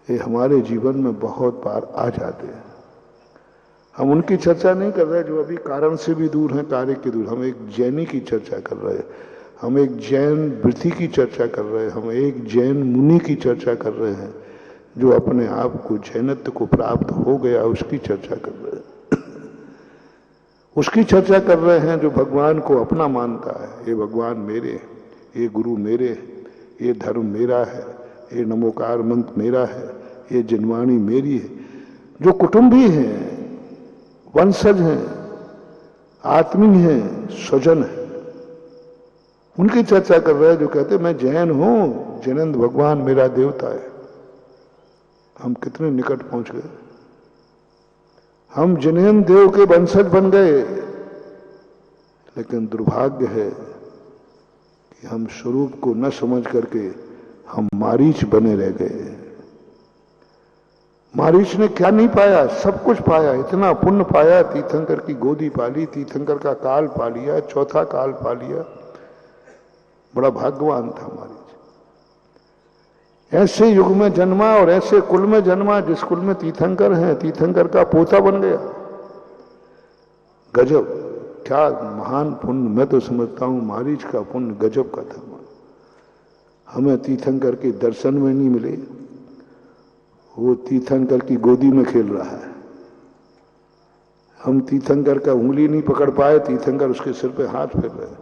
S2: ये हमारे जीवन में बहुत बार आ जाते हैं। हम उनकी चर्चा नहीं कर रहे जो अभी कारण से भी दूर हैं, कार्य के दूर। हम एक जैनी की चर्चा कर रहे हैं, हम एक जैन वृत्ति की चर्चा कर रहे हैं, हम एक जैन मुनि की चर्चा कर रहे हैं जो अपने आप को जैनत्व को प्राप्त हो गया, उसकी चर्चा कर रहे हैं। उसकी चर्चा कर रहे हैं जो भगवान को अपना मानता है। ये भगवान मेरे, ये गुरु मेरे, ये धर्म मेरा है, ये नमोकार मंत्र मेरा है, ये जिनवाणी मेरी है। जो कुटुंबी हैं, वंशज हैं, आत्मीय हैं, स्वजन हैं, उनकी चर्चा कर रहे हैं जो कहते मैं जैन हूं, जैनंद भगवान मेरा देवता है। हम कितने निकट पहुंच गए। हम जैन देव के वंशज बन गए, लेकिन दुर्भाग्य है कि हम स्वरूप को न समझ करके हम मारीच बने रह गए। मारीच ने क्या नहीं पाया, सब कुछ पाया, इतना पुण्य पाया, तीर्थंकर की गोदी पाली, तीर्थंकर का काल पा लिया, चौथा काल पा लिया, बड़ा भाग्यवान था मारीच। ऐसे युग में जन्मा और ऐसे कुल में जन्मा जिस कुल में तीर्थंकर हैं, तीर्थंकर का पोता बन गया। गजब, क्या महान पुण्य। मैं तो समझता हूं मारीच का पुण्य गजब का था। हमें तीर्थंकर के दर्शन में नहीं मिले, वो तीर्थंकर की गोदी में खेल रहा है। हम तीर्थंकर का उंगली नहीं पकड़ पाए, तीर्थंकर उसके सिर पे हाथ फेर रहे।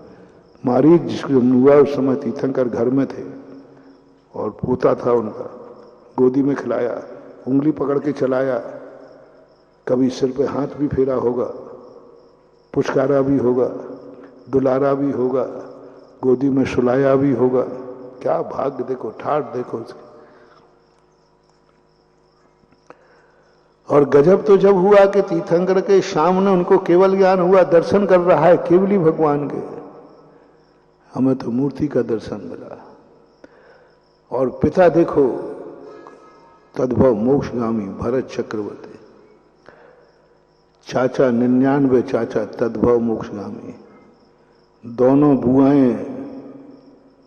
S2: मारीच जिसको हुआ उस समय तीर्थंकर घर में थे और पोता था उनका, गोदी में खिलाया, उंगली पकड़ के चलाया, कभी सिर पे हाथ भी फेरा होगा, पुचकारा भी होगा, दुलारा भी होगा, गोदी में सुलाया भी होगा। क्या भाग्य देखो, ठाठ देखो उसकी। और गजब तो जब हुआ कि तीर्थंकर के सामने उनको केवल ज्ञान हुआ, दर्शन कर रहा है केवली भगवान के। हमें तो मूर्ति का दर्शन मिला। और पिता देखो तद्भव मोक्षगामी भरत चक्रवर्ती, चाचा 99 चाचा तद्भव मोक्षगामी, दोनों बुआएं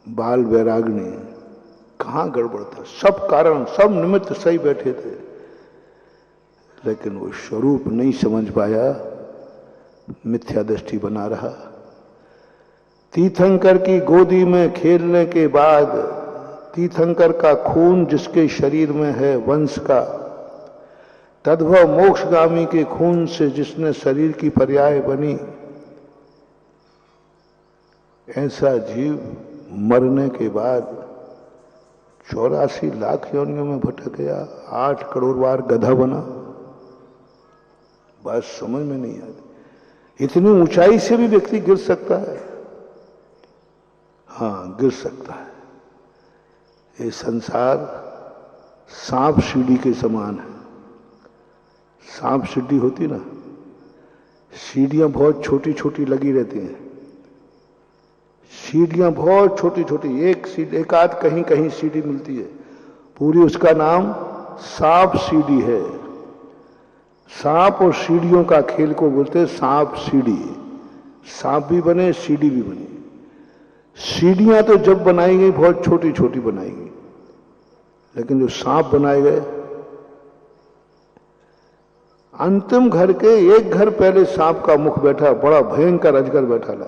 S2: बाल वैराग्नि। कहां गड़बड़ था, सब कारण सब निमित्त सही बैठे थे, लेकिन वो स्वरूप नहीं समझ पाया, मिथ्या दृष्टि बना रहा। तीर्थंकर की गोदी में खेलने के बाद तीर्थंकर का खून जिसके शरीर में है वंश का, तद्भव मोक्षगामी के खून से जिसने शरीर की पर्याय बनी, ऐसा जीव मरने के बाद 84 लाख योनियों में भटक गया, 8 करोड़ बार गधा बना। बात समझ में नहीं आती। इतनी ऊंचाई से भी व्यक्ति गिर सकता है। हाँ, गिर सकता है। ये संसार सांप सीढ़ी के समान है। सांप सीढ़ी होती ना, सीढ़ियां बहुत छोटी छोटी लगी रहती हैं, सीढ़ियां बहुत छोटी छोटी, एक आध कहीं कहीं सीढ़ी मिलती है, पूरी उसका नाम सांप सीढ़ी है। सांप और सीढ़ियों का खेल को बोलते हैं सांप सीढ़ी। सांप भी बने, सीढ़ी भी बनी। सीढ़ियां तो जब बनाई गई बहुत छोटी छोटी बनाई गई, लेकिन जो सांप बनाए गए, अंतिम घर के एक घर पहले सांप का मुख बैठा, बड़ा भयंकर अजगर बैठा ला,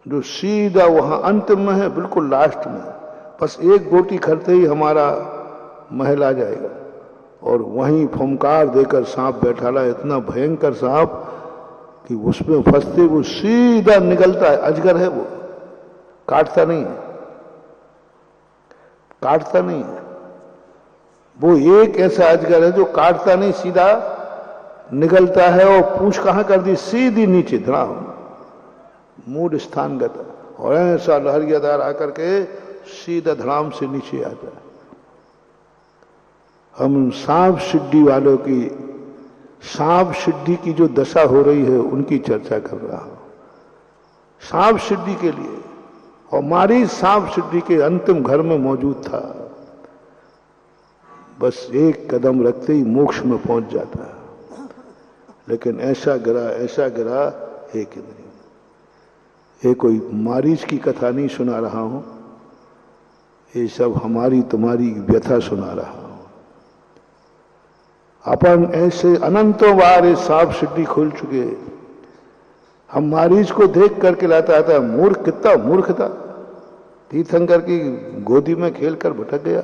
S2: जो सीधा वहां अंतिम में है, बिल्कुल लास्ट में। बस एक गोटी खरते ही हमारा महल आ जाएगा, और वहीं फुमकार देकर सांप बैठा ला, इतना भयंकर सांप कि उसमें फंसते वो सीधा निकलता है। अजगर है वो, काटता नहीं है, काटता नहीं है। वो एक ऐसा अजगर है जो काटता नहीं, सीधा निकलता है, और पूंछ कहां कर दी, सीधी नीचे धड़ाम, मूड स्थानगत, और ऐसा लहरियादार आकर के सीधा धड़ाम से नीचे आता है। हम सांप सिद्धि वालों की, सांप सिद्धि की जो दशा हो रही है उनकी चर्चा कर रहा हूं। सांप सिद्धि के लिए, और मारीच सांप सिद्धि के अंतिम घर में मौजूद था। बस एक कदम रखते ही मोक्ष में पहुंच जाता है, लेकिन ऐसा गिरा एक नहीं। ये कोई मारीच की कथा नहीं सुना रहा हूं, ये सब हमारी तुम्हारी व्यथा सुना रहा हूं। अपन ऐसे अनंतों बार ये सांप सिद्धि खोल चुके, हम मारीच को देख करके लाता आता, मूर्ख, कितना मूर्ख था, तीर्थंकर की गोदी में खेलकर भटक गया।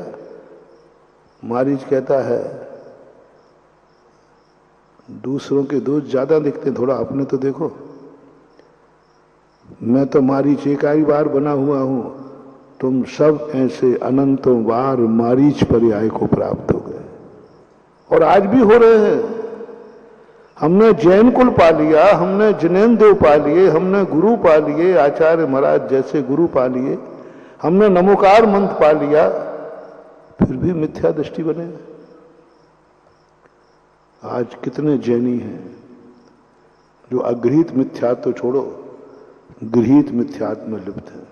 S2: मारीच कहता है दूसरों के दोष ज्यादा दिखते, थोड़ा अपने तो देखो। मैं तो मारीच एक ही बार बना हुआ हूं, तुम सब ऐसे अनंतों बार मारीच पर्याय को प्राप्त हो गए, और आज भी हो रहे हैं। हमने जैन कुल पा लिया, हमने जैनेन्द्र देव पा लिए, हमने गुरु पा लिए, आचार्य महाराज जैसे गुरु पा लिए, हमने नमोकार मंत्र पा लिया, फिर भी मिथ्या दृष्टि बने। आज कितने जैनी हैं जो अगृहीत मिथ्या तो छोड़ो, गृहीत मिथ्यात्व में लिप्त है।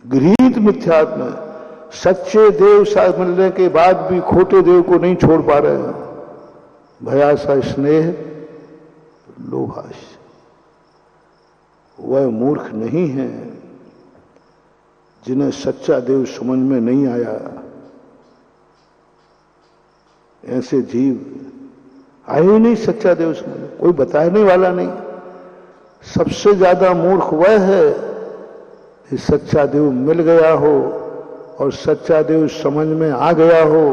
S2: गृहीत मिथ्यात्व में सच्चे देव साथ मिलने के बाद भी खोटे देव को नहीं छोड़ पा रहे हैं। भयासा स्नेह लोभाश। वह मूर्ख नहीं है जिन्हें सच्चा देव समझ में नहीं आया। ऐसे जीव आए ही नहीं सच्चा देव समझ में, कोई बताने वाला नहीं। सबसे ज्यादा मूर्ख वह है कि सच्चा देव मिल गया हो और सच्चा देव समझ में आ गया हो,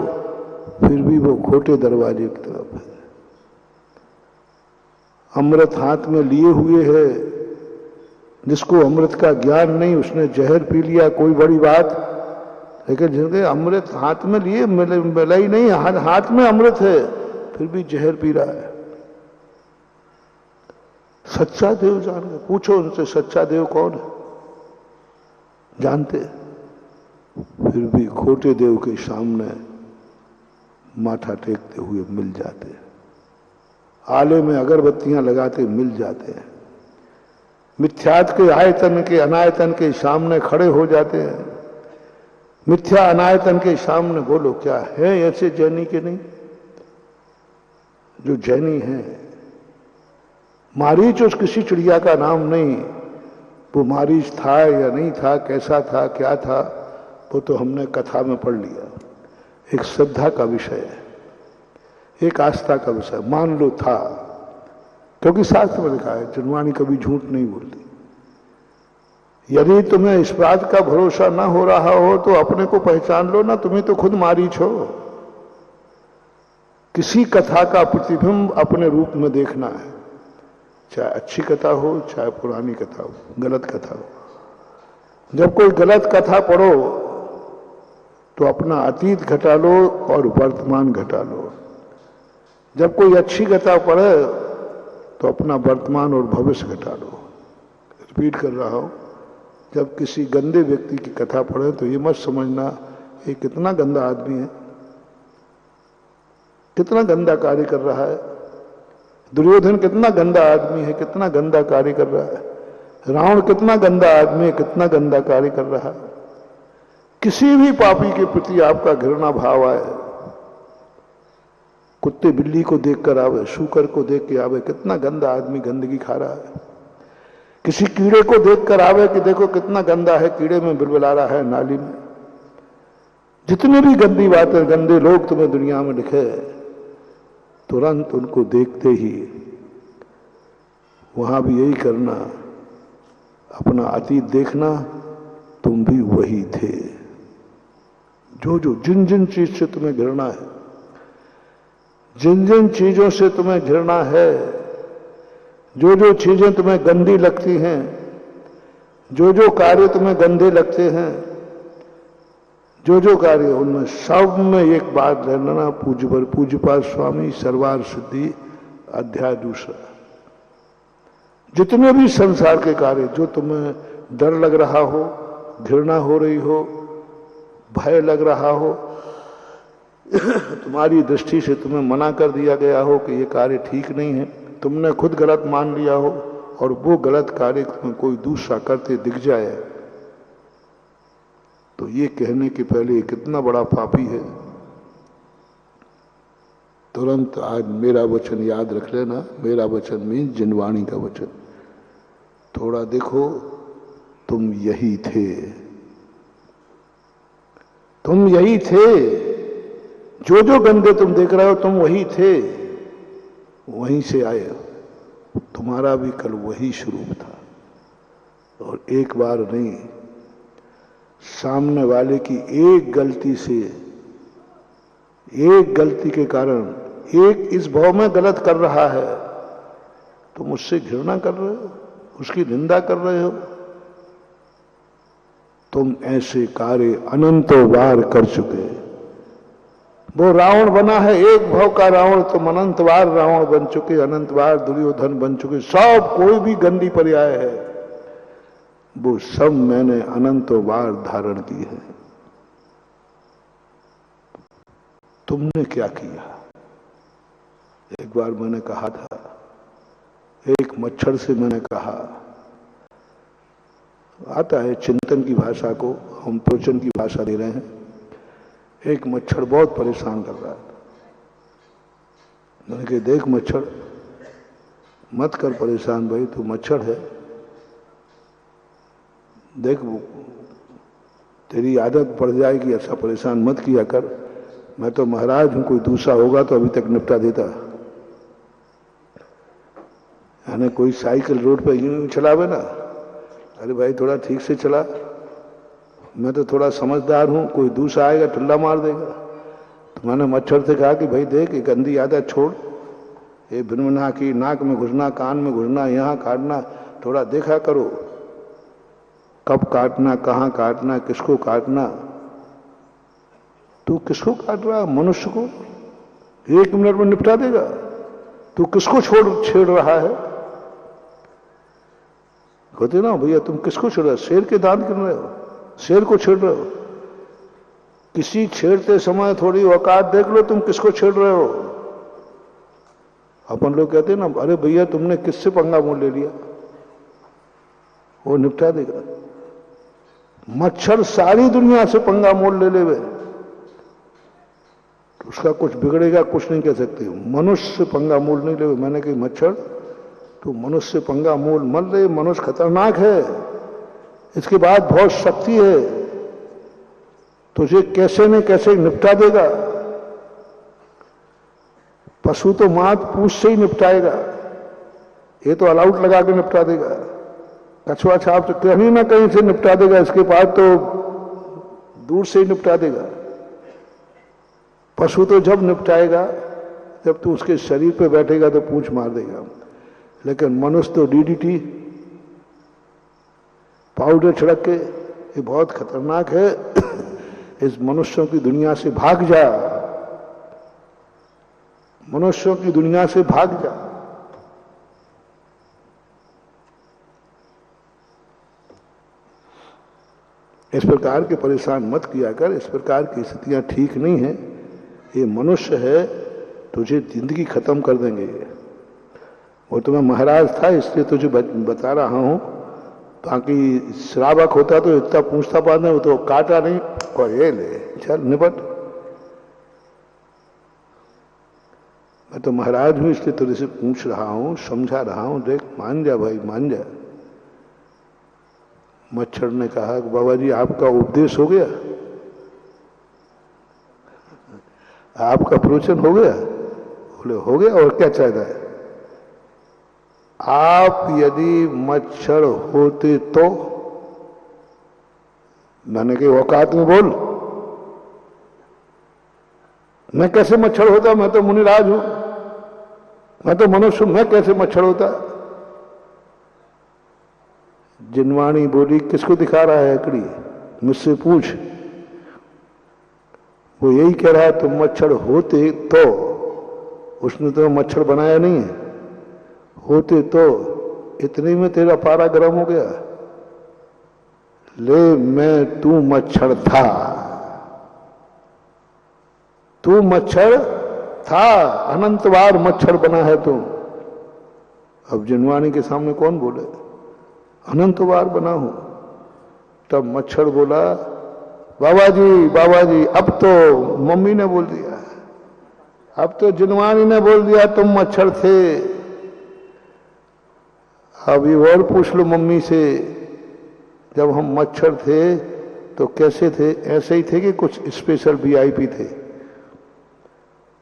S2: फिर भी वो खोटे दरवाजे की तरफ है। अमृत हाथ में लिए हुए है, जिसको अमृत का ज्ञान नहीं उसने जहर पी लिया, कोई बड़ी बात। लेकिन जिनके अमृत हाथ में लिए मिला ही नहीं, हाथ में अमृत है फिर भी जहर पी रहा है। सच्चा देव जान गए, पूछो उनसे सच्चा देव कौन है, जानते, फिर भी खोटे देव के सामने माथा टेकते हुए मिल जाते हैं। आले में अगरबत्तियां लगाते मिल जाते हैं। मिथ्यात के आयतन के अनायतन के सामने खड़े हो जाते हैं। मिथ्या अनायतन के सामने बोलो क्या है ऐसे जैनी के नहीं? जो जैनी है, मारीच उस किसी चिड़िया का नाम नहीं, वो मारीच था या नहीं था, कैसा था क्या था, वो तो हमने कथा में पढ़ लिया। एक श्रद्धा का विषय है, एक आस्था का विषय, मान लो था, क्योंकि शास्त्र में लिखा है जनवाणी कभी झूठ नहीं बोलती। यदि तुम्हें इस बात का भरोसा ना हो रहा हो तो अपने को पहचान लो ना, तुम्हें तो खुद मारीच हो। किसी कथा का प्रतिबिंब अपने रूप में देखना है, चाहे अच्छी कथा हो चाहे पुरानी कथा हो, गलत कथा हो। जब कोई गलत कथा पढ़ो तो अपना अतीत घटा लो और वर्तमान घटा लो। जब कोई अच्छी कथा पढ़े तो अपना वर्तमान और भविष्य घटा लो। रिपीट कर रहा हूं, जब किसी गंदे व्यक्ति की कथा पढ़े तो ये मत समझना ये कितना गंदा आदमी है, कितना गंदा कार्य कर रहा है। दुर्योधन कितना गंदा आदमी है, कितना गंदा कार्य कर रहा है। रावण कितना गंदा आदमी है, कितना गंदा कार्य कर रहा है। किसी भी पापी के प्रति आपका घृणा भाव आए, कुत्ते बिल्ली को देखकर आवे, शूकर को देख के आवे, कितना गंदा आदमी गंदगी खा रहा है। किसी कीड़े को देखकर आवे कि देखो कितना गंदा है, कीड़े में बिलबिला रहा है नाली में। जितने भी गंदी बातें गंदे लोग तुम्हें दुनिया में लिखे, तुरंत उनको देखते ही वहां भी यही करना, अपना अतीत देखना, तुम भी वही थे। जो जो जिन जिन चीज से तुम्हें घृणा है, जिन जिन चीजों से तुम्हें घृणा है, जो जो चीजें तुम्हें गंदी लगती हैं, जो जो कार्य तुम्हें गंदे लगते हैं, जो जो कार्य, उनमें सब में एक बात लेना, पूज्यपाद स्वामी सर्वार सिद्धि अध्याय दूसरा। जितने भी संसार के कार्य जो तुम्हें डर लग रहा हो, घृणा हो रही हो, भय लग रहा हो, तुम्हारी दृष्टि से तुम्हें मना कर दिया गया हो कि ये कार्य ठीक नहीं है, तुमने खुद गलत मान लिया हो और वो गलत कार्य तुम्हें कोई दूसरा करते दिख जाए, तो ये कहने के पहले कितना बड़ा पापी है। तुरंत आज मेरा वचन याद रख लेना। मेरा वचन मीन जिनवाणी का वचन। थोड़ा देखो, तुम यही थे, तुम यही थे। जो जो गंदे तुम देख रहे हो तुम वही थे, वहीं से आए हो। तुम्हारा भी कल वही स्वरूप था। और एक बार नहीं, सामने वाले की एक गलती से, एक गलती के कारण, एक इस भाव में गलत कर रहा है, तुम उससे घृणा कर रहे हो, उसकी निंदा कर रहे हो। तुम ऐसे कार्य अनंतों बार कर चुके। वो रावण बना है, एक भाव का रावण, तुम अनंत बार रावण बन चुके, अनंत बार दुर्योधन बन चुके। सब कोई भी गंदी पर्याय है, वो सब मैंने अनंतों बार धारण की है। तुमने क्या किया? एक बार मैंने कहा था, एक मच्छर से मैंने कहा आता है चिंतन की भाषा को हम प्रवचन की भाषा दे रहे हैं। एक मच्छर बहुत परेशान कर रहा है। मैंने कहा देख मच्छर, मत कर परेशान भाई, तू मच्छर है। देख तेरी आदत पड़ जाएगी, ऐसा परेशान मत किया कर। मैं तो महाराज हूं, कोई दूसरा होगा तो अभी तक निपटा देता। यानी कोई साइकिल रोड पे यूं चलावे ना, अरे भाई थोड़ा ठीक से चला, मैं तो थोड़ा समझदार हूं, कोई दूसरा आएगा ठुल्ला मार देगा। तो मैंने मच्छर से कहा कि भाई देख, ये गंदी आदत छोड़, ये भिनभिना की, नाक में घुसना, कान में घुसना, यहाँ काटना, थोड़ा देखा करो कब काटना, कहाँ काटना, किसको काटना। तू किसको काट रहा है? मनुष्य को 1 मिनट में निपटा देगा। तू किसको छेड़ रहा है? कहते ना भैया तुम किसको छेड़ रहे हो? शेर के दांत गिन रहे हो, शेर को छेड़ रहे हो। किसी छेड़ते समय थोड़ी औकात देख लो, तुम किसको छेड़ रहे हो? अपन लोग कहते हैं ना, अरे भैया तुमने किससे पंगा मोल ले लिया, वो निपटा देगा। मच्छर सारी दुनिया से पंगा मोल ले लेवे, उसका कुछ बिगड़ेगा कुछ नहीं कह सकते। मनुष्य से पंगा मोल नहीं लेवे। मैंने कही मच्छर तू मनुष्य से पंगा मोल मत ले, मनुष्य खतरनाक है, इसके बाद बहुत शक्ति है, तुझे कैसे न कैसे निपटा देगा। पशु तो मात पूछ से ही निपटाएगा, ये तो अलाउट लगा के निपटा देगा। कछुआ छाप तो कहीं ना कहीं से निपटा देगा, इसके बाद तो दूर से ही निपटा देगा। पशु तो जब निपटाएगा जब तू उसके शरीर पे बैठेगा तो पूंछ मार देगा। लेकिन मनुष्य तो डीडीटी पाउडर छिड़क के, ये बहुत खतरनाक है, इस मनुष्यों की दुनिया से भाग जा, मनुष्यों की दुनिया से भाग जा। इस प्रकार के परेशान मत किया कर, इस प्रकार की स्थितियां ठीक नहीं है। ये मनुष्य है, तुझे जिंदगी खत्म कर देंगे। वो तो मैं महाराज था इसलिए तुझे बता रहा हूं, ताकि श्रावक होता तो इतना पूछता पाता, वो तो काटा नहीं और ये ले चल निपट। मैं तो महाराज हूं इसलिए तुझे से पूछ रहा हूं, समझा रहा हूं, देख मान जा भाई मान जा। मच्छर ने कहा कि बाबा जी आपका उपदेश हो गया, आपका प्रवचन हो गया? बोले हो गया, और क्या चाहता है? आप यदि मच्छर होते तो, मैंने कही औकात में बोल, मैं कैसे मच्छर होता? मैं तो मुनिराज हूं, मैं तो मनुष्य हूं, मैं कैसे मच्छर होता? जिनवाणी बोली किसको दिखा रहा है अकड़ी? मुझसे पूछ। वो यही कह रहा है तुम मच्छर होते तो, उसने तो मच्छर बनाया नहीं है, होते तो इतने में तेरा पारा गर्म हो गया। ले मैं तू मच्छर था, तू मच्छर था, अनंत बार मच्छर बना है तू। अब जिनवाणी के सामने कौन बोले? अनंत बार बना हूं। तब मच्छर बोला बाबा जी अब तो मम्मी ने बोल दिया, अब तो जिनवाणी ने बोल दिया तुम मच्छर थे। अब ये और पूछ लो मम्मी से, जब हम मच्छर थे तो कैसे थे? ऐसे ही थे कि कुछ स्पेशल वीआईपी थे?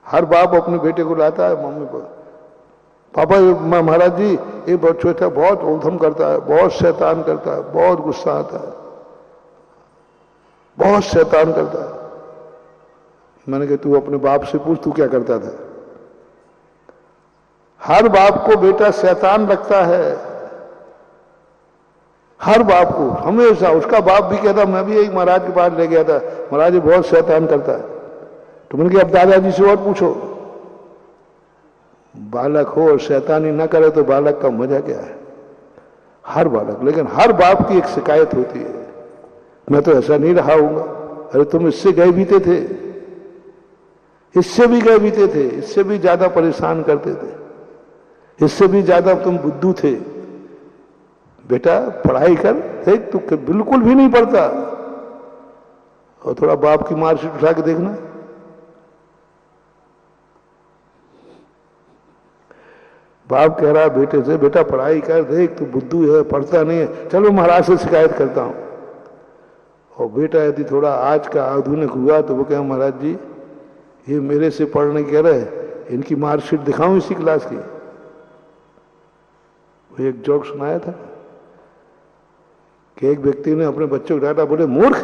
S2: हर बाप अपने बेटे को लाता है मम्मी को, पापा महाराज जी ये बहुत छोटा, बहुत उधम करता है, बहुत शैतान करता है, बहुत गुस्सा आता है, बहुत शैतान करता है। मैंने कहा तू अपने बाप से पूछ तू क्या करता था? हर बाप को बेटा शैतान लगता है, हर बाप को हमेशा। उसका बाप भी कहता मैं भी एक महाराज के पास ले गया था, महाराज जी बहुत शैतान करता है। तो मैंने कहा अब दादाजी से और पूछो। बालक हो और शैतानी ना करे तो बालक का मजा क्या है? हर बालक, लेकिन हर बाप की एक शिकायत होती है, मैं तो ऐसा नहीं रहा हूंगा। अरे तुम इससे गए बीते थे, इससे भी गए बीते थे, इससे भी ज्यादा परेशान करते थे, इससे भी ज्यादा तुम बुद्धू थे। बेटा पढ़ाई कर, देख तू बिल्कुल भी नहीं पढ़ता, और थोड़ा बाप की मार्कशीट उठा के देखना। बाप कह रहा है बेटे से, बेटा पढ़ाई कर, देख तू बुद्धू है, पढ़ता नहीं है, चलो महाराज से शिकायत करता हूं। और बेटा यदि थोड़ा आज का आधुनिक हुआ तो वो कहे महाराज जी ये मेरे से पढ़ने कह रहे, इनकी मार्कशीट दिखाऊं इसी क्लास की। वो एक जोक सुनाया था कि एक व्यक्ति ने अपने बच्चों को डांटा, बोले मूर्ख,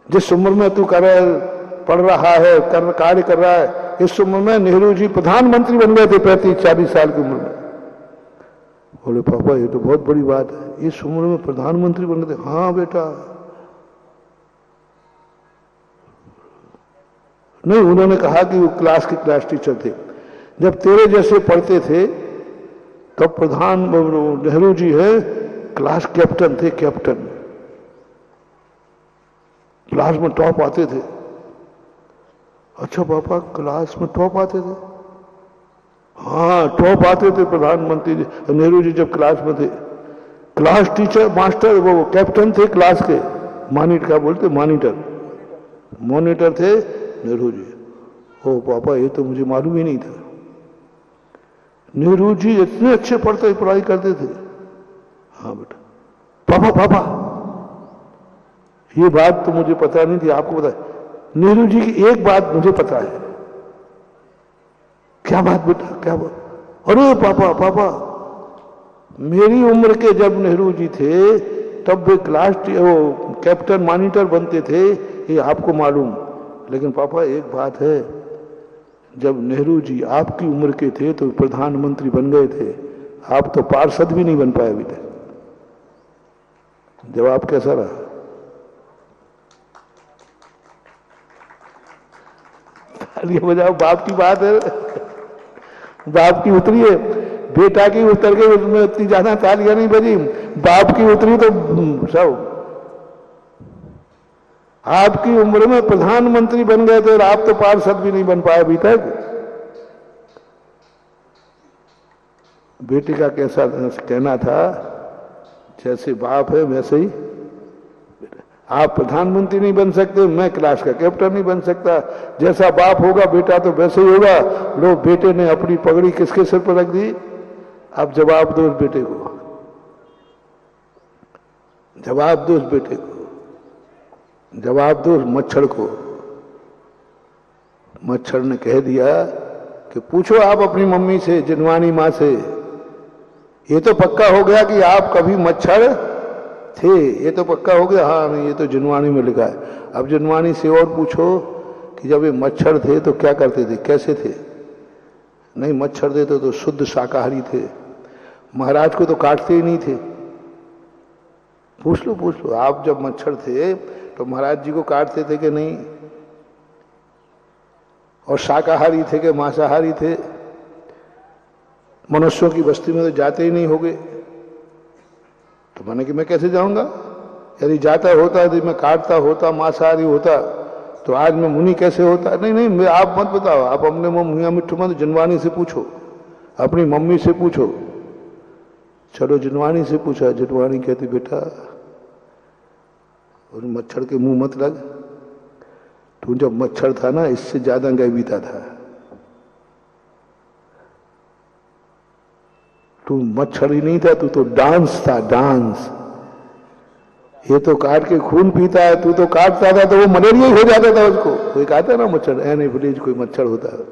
S2: जिस उम्र में तू पढ़ रहा है, कार्य कर रहा है, इस उम्र में नेहरू जी प्रधानमंत्री बन गए थे 35-40 साल की उम्र में। बोले पापा ये तो बहुत बड़ी बात है, इस उम्र में प्रधानमंत्री बन गए थे। हाँ बेटा, नहीं, उन्होंने कहा कि वो क्लास टीचर थे, जब तेरे जैसे पढ़ते थे तब नेहरू जी है क्लास कैप्टन थे, कैप्टन, क्लास में टॉप आते थे। अच्छा पापा क्लास में टॉप आते थे? हाँ टॉप आते थे प्रधानमंत्री जी, नेहरू जी जब क्लास में थे। क्लास टीचर मास्टर वो कैप्टन थे क्लास के, मॉनिटर क्या बोलते, मॉनिटर थे नेहरू जी। ओ पापा ये तो मुझे मालूम ही नहीं था, नेहरू जी इतने अच्छे पढ़ाई करते थे। हाँ बेटा, पापा ये बात तो मुझे पता नहीं थी, आपको पता है? नेहरू जी की एक बात मुझे पता है। क्या बात बेटा, क्या बात? अरे पापा मेरी उम्र के जब नेहरू जी थे तब वे वो कैप्टन मॉनिटर बनते थे, ये आपको मालूम। लेकिन पापा एक बात है, जब नेहरू जी आपकी उम्र के थे तो प्रधानमंत्री बन गए थे, आप तो पार्षद भी नहीं बन पाए अभी तक। जवाब कैसा रहा? तालियां बजाओ, बाप की बात है, बाप की उतरी है। बेटा की उतर के उसमें इतनी ज्यादा तालियां नहीं बजी, बाप की उतरी तो सब। आपकी उम्र में प्रधानमंत्री बन गए थे और आप तो पार्षद भी नहीं बन पाए अभी तक। बेटे का कैसा कहना था, जैसे बाप है वैसे ही आप प्रधानमंत्री नहीं बन सकते, मैं क्लास का कैप्टन नहीं बन सकता। जैसा बाप होगा बेटा तो वैसे ही होगा। लो बेटे ने अपनी पगड़ी किसके सिर पर रख दी, अब जवाब दो उस बेटे को, जवाब दो उस बेटे को, जवाब दो उस मच्छर को। मच्छर ने कह दिया कि पूछो आप अपनी मम्मी से, जिनवानी माँ से, ये तो पक्का हो गया कि आप कभी मच्छर थे, ये तो पक्का हो गया। हाँ नहीं, ये तो जिनवानी में लिखा है। अब जिनवानी से और पूछो कि जब ये मच्छर थे तो क्या करते थे, कैसे थे? नहीं, मच्छर थे तो शुद्ध शाकाहारी थे, महाराज को तो काटते ही नहीं थे। पूछ लो आप जब मच्छर थे तो महाराज जी को काटते थे कि नहीं? और शाकाहारी थे कि मांसाहारी थे? मनुष्यों की बस्ती में तो जाते ही नहीं होगे। तो मैंने कि मैं कैसे जाऊंगा? यदि जाता होता, यदि मैं काटता होता, मांसाहारी होता, तो आज मैं मुनि कैसे होता? नहीं, आप मत बताओ, आप अपने मियां मिट्ठू मत, जिनवानी से पूछो, अपनी मम्मी से पूछो। चलो जिनवानी से पूछा, जिनवानी कहती बेटा और मच्छर के मुंह मत लग, तू जब मच्छर था ना इससे ज्यादा गैबीता था। तू मच्छर ही नहीं था, तू तो डांस था, डांस। ये तो काट के खून पीता है, तू तो काटता था तो वो मलेरिया ही हो जाता था उसको। कोई कहता ना मच्छर एनोफिलीज कोई मच्छर होता है।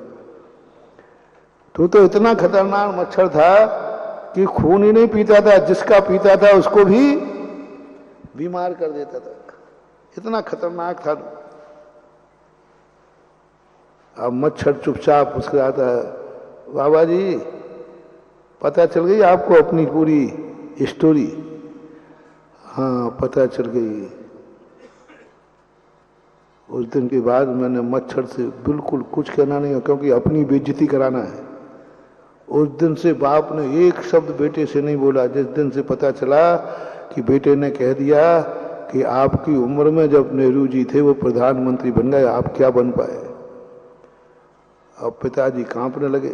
S2: तू तो इतना खतरनाक मच्छर था कि खून ही नहीं पीता था, जिसका पीता था उसको भी बीमार कर देता था, इतना खतरनाक था। अब मच्छर चुपचाप उसके आता है, बाबा जी पता चल गई आपको अपनी पूरी स्टोरी? हाँ पता चल गई। उस दिन के बाद मैंने मच्छर से बिल्कुल कुछ कहना नहीं है, क्योंकि अपनी बेइज्जती कराना है। उस दिन से बाप ने एक शब्द बेटे से नहीं बोला। जिस दिन से पता चला कि बेटे ने कह दिया कि आपकी उम्र में जब नेहरू जी थे वो प्रधानमंत्री बन गए, आप क्या बन पाए? अब पिताजी कांपने लगे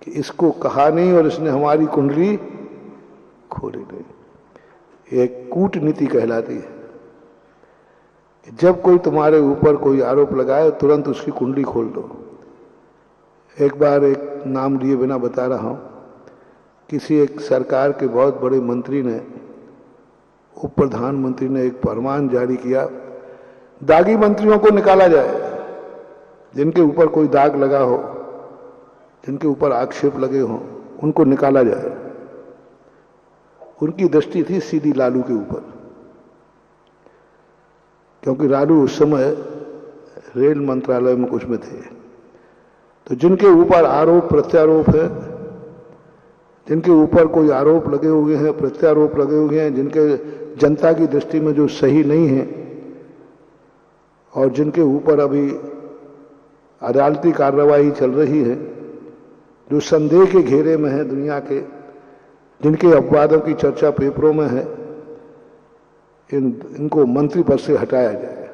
S2: कि इसको कहा नहीं और इसने हमारी कुंडली खोले नहीं। एक कूटनीति कहलाती है। जब कोई तुम्हारे ऊपर कोई आरोप लगाए तुरंत उसकी कुंडली खोल दो। एक बार एक नाम लिए बिना बता रहा हूं, किसी एक सरकार के बहुत बड़े मंत्री ने, उप प्रधानमंत्री ने एक फरमान जारी किया, दागी मंत्रियों को निकाला जाए। जिनके ऊपर कोई दाग लगा हो, जिनके ऊपर आक्षेप लगे हों, उनको निकाला जाए। उनकी दृष्टि थी सीधी लालू के ऊपर, क्योंकि लालू उस समय रेल मंत्रालय में कुछ में थे। तो जिनके ऊपर आरोप प्रत्यारोप है, जिनके ऊपर कोई आरोप लगे हुए हैं, प्रत्यारोप लगे हुए हैं, जिनके जनता की दृष्टि में जो सही नहीं है और जिनके ऊपर अभी अदालती कार्रवाई चल रही है, जो संदेह के घेरे में है दुनिया के, जिनके अपवादों की चर्चा पेपरों में है, इनको मंत्री पद से हटाया जाए।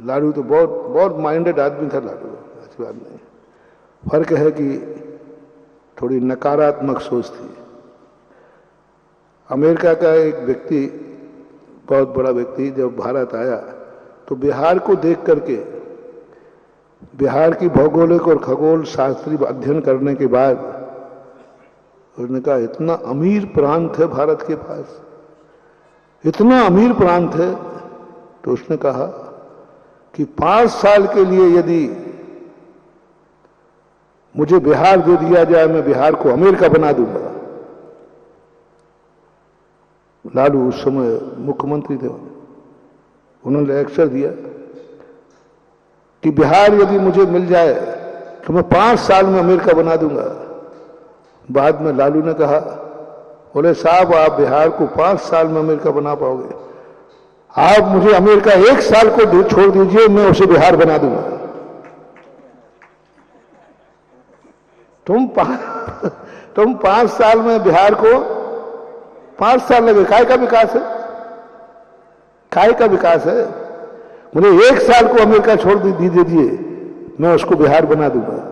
S2: लालू तो बहुत माइंडेड आदमी था। लालू ऐसी बात नहीं, फर्क है कि थोड़ी नकारात्मक सोच थी। अमेरिका का एक व्यक्ति, बहुत बड़ा व्यक्ति, जब भारत आया तो बिहार को देख करके, बिहार की भौगोलिक और खगोल शास्त्रीय अध्ययन करने के बाद उसने कहा, इतना अमीर प्रांत है भारत के पास, इतना अमीर प्रांत है। तो उसने कहा कि 5 साल के लिए यदि मुझे बिहार दे दिया जाए, मैं बिहार को अमेरिका बना दूंगा। लालू उस समय मुख्यमंत्री थे, उन्होंने लेक्चर दिया कि बिहार यदि मुझे मिल जाए तो मैं 5 साल में अमेरिका बना दूंगा। बाद में लालू ने कहा, बोले साहब आप बिहार को 5 साल में अमेरिका बना पाओगे, आप मुझे अमेरिका 1 साल को छोड़ दीजिए, मैं उसे बिहार बना दूंगा। तुम 5 साल में बिहार को 5 साल लगे, काय का विकास है, काय का विकास है। मुझे 1 साल को अमेरिका छोड़ दीजिए, मैं उसको बिहार बना दूंगा।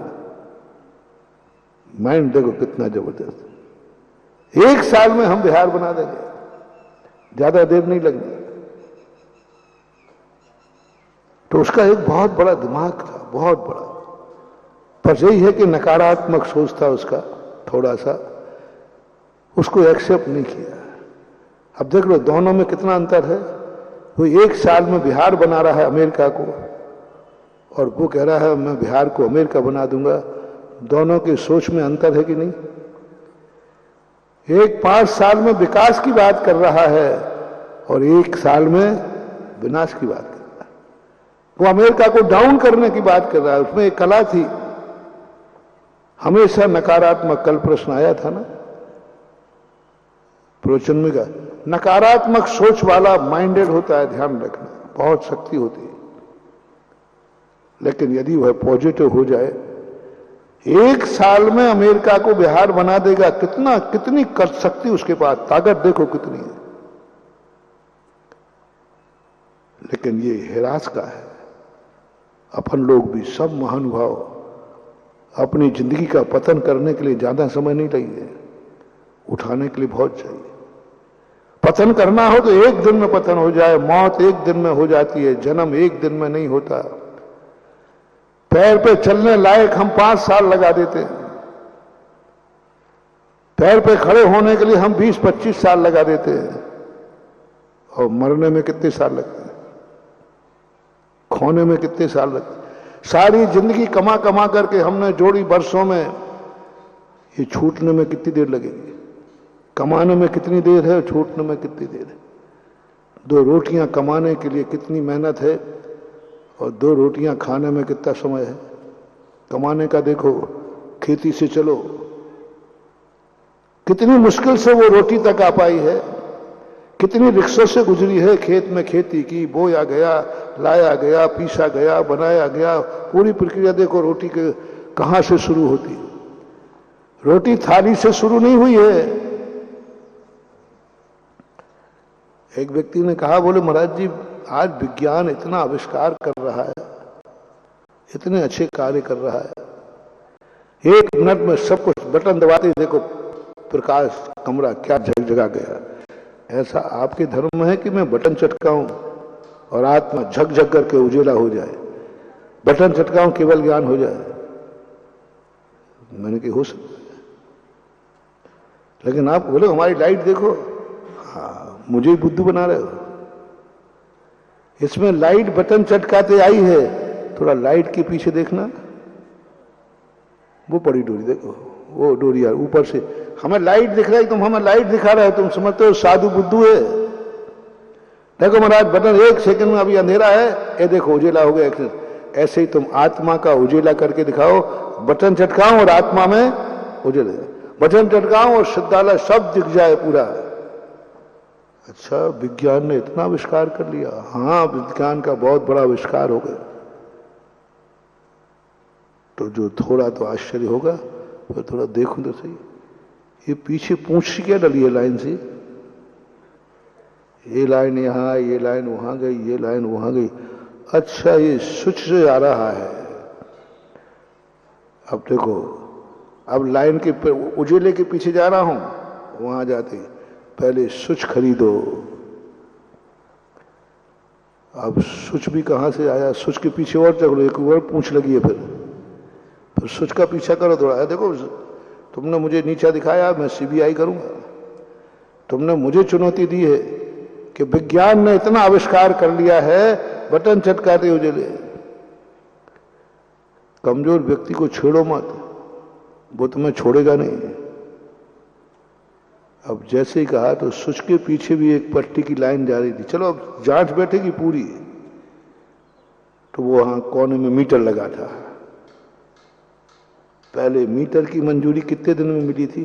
S2: माइंड देखो कितना जबरदस्त। 1 साल में हम बिहार बना देंगे, ज्यादा देर नहीं लगनी। तो उसका एक बहुत बड़ा दिमाग था, बहुत बड़ा। पर यही है कि नकारात्मक सोच था उसका, थोड़ा सा उसको एक्सेप्ट नहीं किया। अब देख लो दोनों में कितना अंतर है। वो 1 साल में बिहार बना रहा है अमेरिका को, और वो कह रहा है मैं बिहार को अमेरिका बना दूंगा। दोनों की सोच में अंतर है कि नहीं। एक 5 साल में विकास की बात कर रहा है और 1 साल में विनाश की बात कर रहा है। वो अमेरिका को डाउन करने की बात कर रहा है। उसमें एक कला थी, हमेशा नकारात्मक। कल प्रश्न आया था ना प्रवचन में का, नकारात्मक सोच वाला माइंडेड होता है, ध्यान रखना, बहुत शक्ति होती है। लेकिन यदि वह पॉजिटिव हो जाए, 1 साल में अमेरिका को बिहार बना देगा। कितनी कर शक्ति उसके पास, ताकत देखो कितनी है। लेकिन ये हिरास का है। अपन लोग भी सब महानुभाव अपनी जिंदगी का पतन करने के लिए ज्यादा समय नहीं चाहिए, उठाने के लिए बहुत चाहिए। पतन करना हो तो 1 दिन में पतन हो जाए, मौत 1 दिन में हो जाती है, जन्म 1 दिन में नहीं होता। पैर पे चलने लायक हम 5 साल लगा देते हैं, पैर पे खड़े होने के लिए हम 20-25 साल लगा देते हैं, और मरने में कितने साल लगते हैं, खोने में कितने साल लगते हैं। सारी जिंदगी कमा कमा करके हमने जोड़ी वर्षों में, ये छूटने में कितनी देर लगेगी। कमाने में कितनी देर है, छूटने में कितनी देर है। 2 रोटियां कमाने के लिए कितनी मेहनत है, और 2 रोटियां खाने में कितना समय है। कमाने का देखो, खेती से चलो, कितनी मुश्किल से वो रोटी तक आ पाई है, कितनी रिक्शों से गुजरी है। खेत में खेती की, बोया गया, लाया गया, पीसा गया, बनाया गया, पूरी प्रक्रिया देखो। रोटी के कहां से शुरू होती है, रोटी थाली से शुरू नहीं हुई है। एक व्यक्ति ने कहा, बोले महाराज जी आज विज्ञान इतना आविष्कार कर रहा है, इतने अच्छे कार्य कर रहा है, 1 मिनट में सब कुछ बटन दबाते देखो प्रकाश कमरा क्या जगजगा गया। ऐसा आपके धर्म में है कि मैं बटन चटकाऊं और आत्मा झकझक करके उजेला हो जाए, बटन चटकाऊं केवल ज्ञान हो जाए? मैंने कि हो सकता है, लेकिन आप बोले हमारी लाइट देखो, हाँ मुझे ही बुद्धू बना रहे हो। इसमें लाइट बटन चटकाते आई है, थोड़ा लाइट के पीछे देखना, वो बड़ी डोरी देखो, वो डोरी यार ऊपर से हमें लाइट दिख रहा है, तुम हमें लाइट दिखा रहे हो, तुम समझते हो साधु बुद्धू है। देखो महाराज बटन 1 सेकंड में, अभी अंधेरा है, ये देखो उजेला हो गया। ऐसे ही तुम आत्मा का उजेला करके दिखाओ, बटन चटकाओ और आत्मा में उजेला, बटन चटकाओ और सिद्धालय सब दिख जाए पूरा। अच्छा विज्ञान ने इतना आविष्कार कर लिया? हाँ विज्ञान का बहुत बड़ा आविष्कार हो गया। तो जो थोड़ा तो आश्चर्य होगा, फिर थोड़ा देखूं तो सही, ये पीछे पूंछ क्या डली है लाइन से, ये लाइन यहां, ये लाइन वहां गई, ये लाइन वहां गई। अच्छा ये स्विच से आ रहा है। अब देखो, अब लाइन के उजेले के पीछे जा रहा हूं, वहां जाते पहले स्विच खरीदो। अब स्विच भी कहां से आया, स्विच के पीछे और चलो, एक और पूंछ लगी है, फिर स्विच का पीछा करो थोड़ा। देखो तुमने मुझे नीचा दिखाया, मैं सीबीआई करूंगा। तुमने मुझे चुनौती दी है कि विज्ञान ने इतना आविष्कार कर लिया है, बटन चटकाते उजेले। कमजोर व्यक्ति को छेड़ो मत, वो तुम्हें छोड़ेगा नहीं। अब जैसे ही कहा तो स्विच के पीछे भी एक पट्टी की लाइन जा रही थी, चलो अब जांच बैठेगी पूरी। तो वो वहां कोने में मीटर लगा था। पहले मीटर की मंजूरी कितने दिन में मिली थी?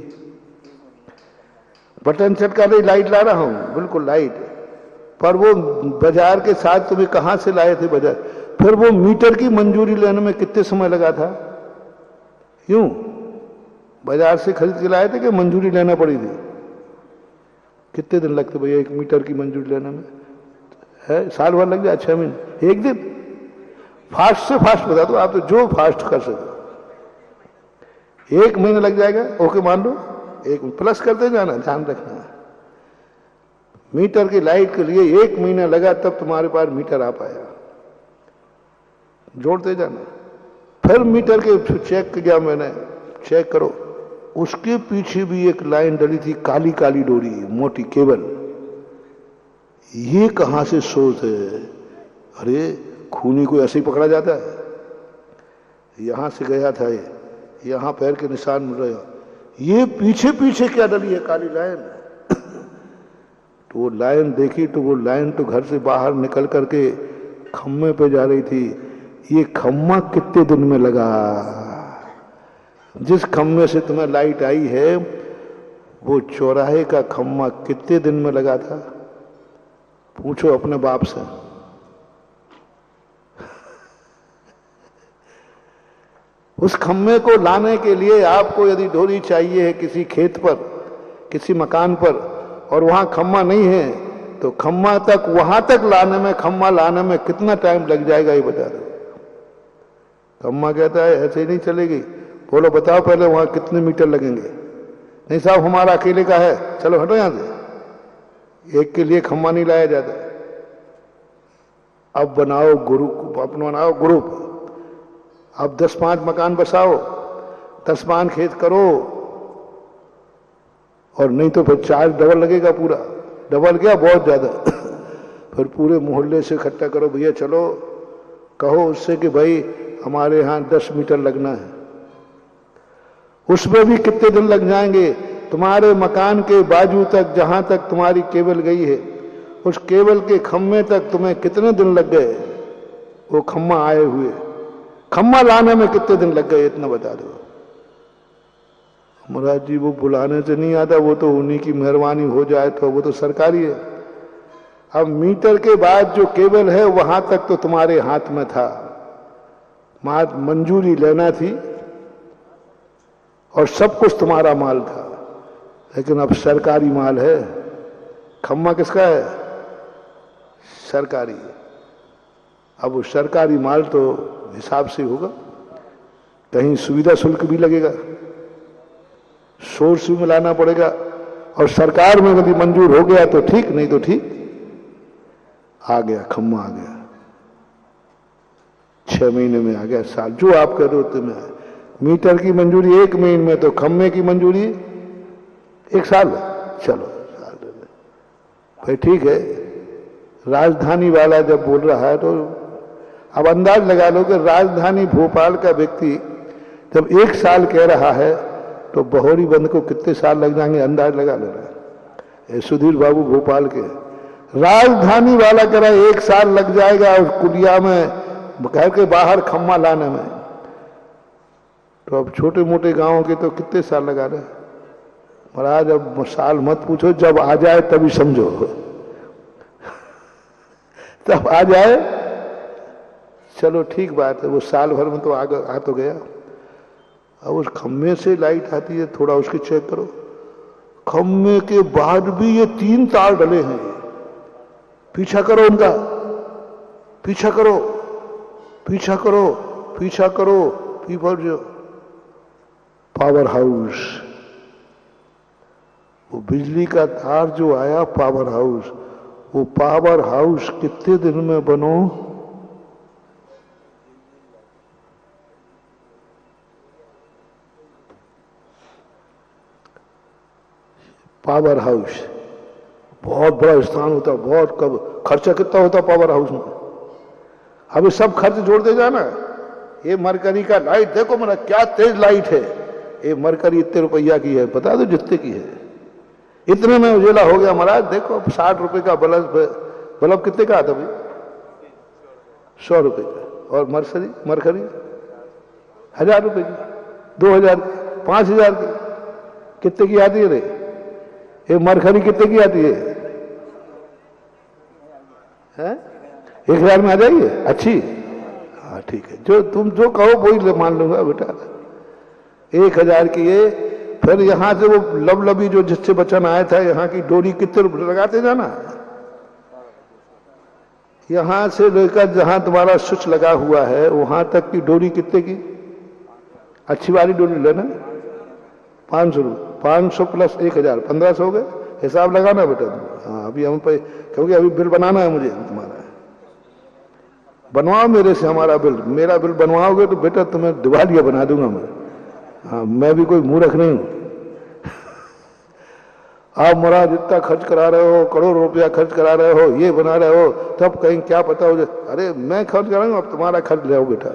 S2: बटन चटकाते लाइट ला रहा हूं, बिल्कुल लाइट, पर वो बाजार के साथ तुम्हें कहां से लाए थे बाजार? फिर वो मीटर की मंजूरी लेने में कितने समय लगा था? यूं बाजार से खरीद के लाए थे कि मंजूरी लेना पड़ी थी? कितने दिन लगते भैया एक मीटर की मंजूरी लेने में? है साल भर लग जाए, 6 महीने, 1 दिन? फास्ट से फास्ट बता दो आप, तो जो फास्ट कर सको। 1 महीना लग जाएगा, ओके मान लो, 1 प्लस करते जाना, ध्यान रखना। मीटर की लाइट के लिए 1 महीना लगा, तब तुम्हारे पास मीटर आ पाया। जोड़ते जाना। फिर मीटर के चेक किया मैंने, चेक करो, उसके पीछे भी एक लाइन डली थी, काली काली डोरी, मोटी केबल। ये कहां से सोच है? अरे खूनी को ऐसे ही पकड़ा जाता है? यहां से गया था ये, यहां पैर के निशान मिल रहे, ये पीछे पीछे क्या डली है काली लाइन? तो वो लाइन देखी तो वो लाइन तो घर से बाहर निकल करके खम्मे पे जा रही थी। ये खम्मा कितने दिन में लगा? जिस खम्मे से तुम्हें लाइट आई है, वो चौराहे का खम्मा कितने दिन में लगा था? पूछो अपने बाप से। उस खम्मे को लाने के लिए आपको यदि डोरी चाहिए है किसी खेत पर, किसी मकान पर, और वहां खम्मा नहीं है, तो खम्मा तक, वहां तक लाने में, खम्मा लाने में कितना टाइम लग जाएगा ये बता दो। खम्मा कहता है ऐसे ही नहीं चलेगी, बोलो बताओ पहले वहां कितने मीटर लगेंगे? नहीं साहब हमारा अकेले का है, चलो हटो यहां से, एक के लिए खम्मा नहीं लाया जाता। अब बनाओ ग्रुप, अपना बनाओ ग्रुप, अब 10-5 मकान बसाओ, 10 पान खेत करो, और नहीं तो फिर चार्ज डबल लगेगा, पूरा डबल क्या, बहुत ज्यादा। फिर पूरे मोहल्ले से इकट्ठा करो, भैया चलो, कहो उससे कि भाई हमारे यहाँ 10 मीटर लगना है। उसमें भी कितने दिन लग जाएंगे? तुम्हारे मकान के बाजू तक, जहां तक तुम्हारी केबल गई है, उस केबल के खम्मे तक तुम्हें कितने दिन लग गए? वो खम्मा आए हुए, खम्मा लाने में कितने दिन लग गए, इतना बता दो। महाराज जी वो बुलाने से नहीं आता, वो तो उन्हीं की मेहरबानी हो जाए तो वो तो सरकारी है। अब मीटर के बाद जो केबल है वहां तक तो तुम्हारे हाथ में था, मंजूरी लेना थी और सब कुछ तुम्हारा माल था, लेकिन अब सरकारी माल है। खम्मा किसका है? सरकारी। अब वो सरकारी माल तो हिसाब से होगा, कहीं सुविधा शुल्क भी लगेगा। सोर्स भी मिलाना पड़ेगा, और सरकार में यदि मंजूर हो गया तो ठीक, नहीं तो ठीक। आ गया खम्मा, आ गया 6 महीने में आ गया, साल जो आप कह रहे होते में। मीटर की मंजूरी 1 महीने में, तो खम्मे की मंजूरी 1 साल। चलो साल भाई ठीक है। राजधानी वाला जब बोल रहा है तो अब अंदाज लगा लो कि राजधानी भोपाल का व्यक्ति जब 1 साल कह रहा है तो बहोरी बंद को कितने साल लग जाएंगे, अंदाज लगा ले रहा है। सुधीर बाबू भोपाल के, राजधानी वाला कह रहा है 1 साल लग जाएगा उस कुलिया में घर के बाहर खम्मा लाने में, तो अब छोटे मोटे गांवों के तो कितने साल लगा रहे। महाराज अब साल मत पूछो, जब आ जाए तभी समझो, तब आ जाए। चलो ठीक बात है, वो साल भर में तो आ तो गया। अब उस खम्मे से लाइट आती है, थोड़ा उसकी चेक करो। खम्मे के बाद भी ये 3 तार डले हैं, पीछा करो उनका, पीछा करो, पीछा करो, पीछा करो। पीपर जो पावर हाउस, वो बिजली का तार जो आया पावर हाउस, वो पावर हाउस कितने दिन में बनो? पावर हाउस बहुत बड़ा स्थान होता, बहुत कब खर्चा कितना होता पावर हाउस में। अभी सब खर्च जोड़ दे जाना। ये मरकरी का लाइट देखो मेरा क्या तेज लाइट है, ये मरकरी इतने रुपया की है, बता दो जितने की है, इतने में उजेला हो गया महाराज। देखो 60 रुपए का बल्ब कितने का आता भाई? 100 रुपए का। और मरकरी 1000 रुपए की, 2000 की, 5000 की, कितने की आती है रे? ये मरकरी कितने की आती है? 1000 में आ जाइए अच्छी। हाँ ठीक है, जो तुम जो कहो वही मान लूंगा बेटा। 1000 की ये। फिर यहां से वो लबलबी जो जिससे बचन आया था, यहाँ की डोरी कितने रुपए लगाते जाना। यहां से लेकर जहां तुम्हारा स्विच लगा हुआ है वहां तक की डोरी कितने की? अच्छी वाली डोरी लेना 500 रुपये, 500 प्लस 1000, 1500 हो गए। हिसाब लगाना बेटा तुम। हाँ अभी हम पे, क्योंकि अभी बिल बनाना है मुझे तुम्हारा। बनवाओ मेरे से हमारा बिल, मेरा बिल बनवाओगे तो बेटा तुम्हें दिवालिया बना दूंगा मैं। हाँ मैं भी कोई मूर्ख नहीं हूं। आप महाराज इतना खर्च करा रहे हो, करोड़ों रुपया खर्च करा रहे हो, ये बना रहे हो, तब कहीं क्या पता हो जाए। अरे मैं खर्च कराऊंगा, अब तुम्हारा खर्च ले आओ बेटा।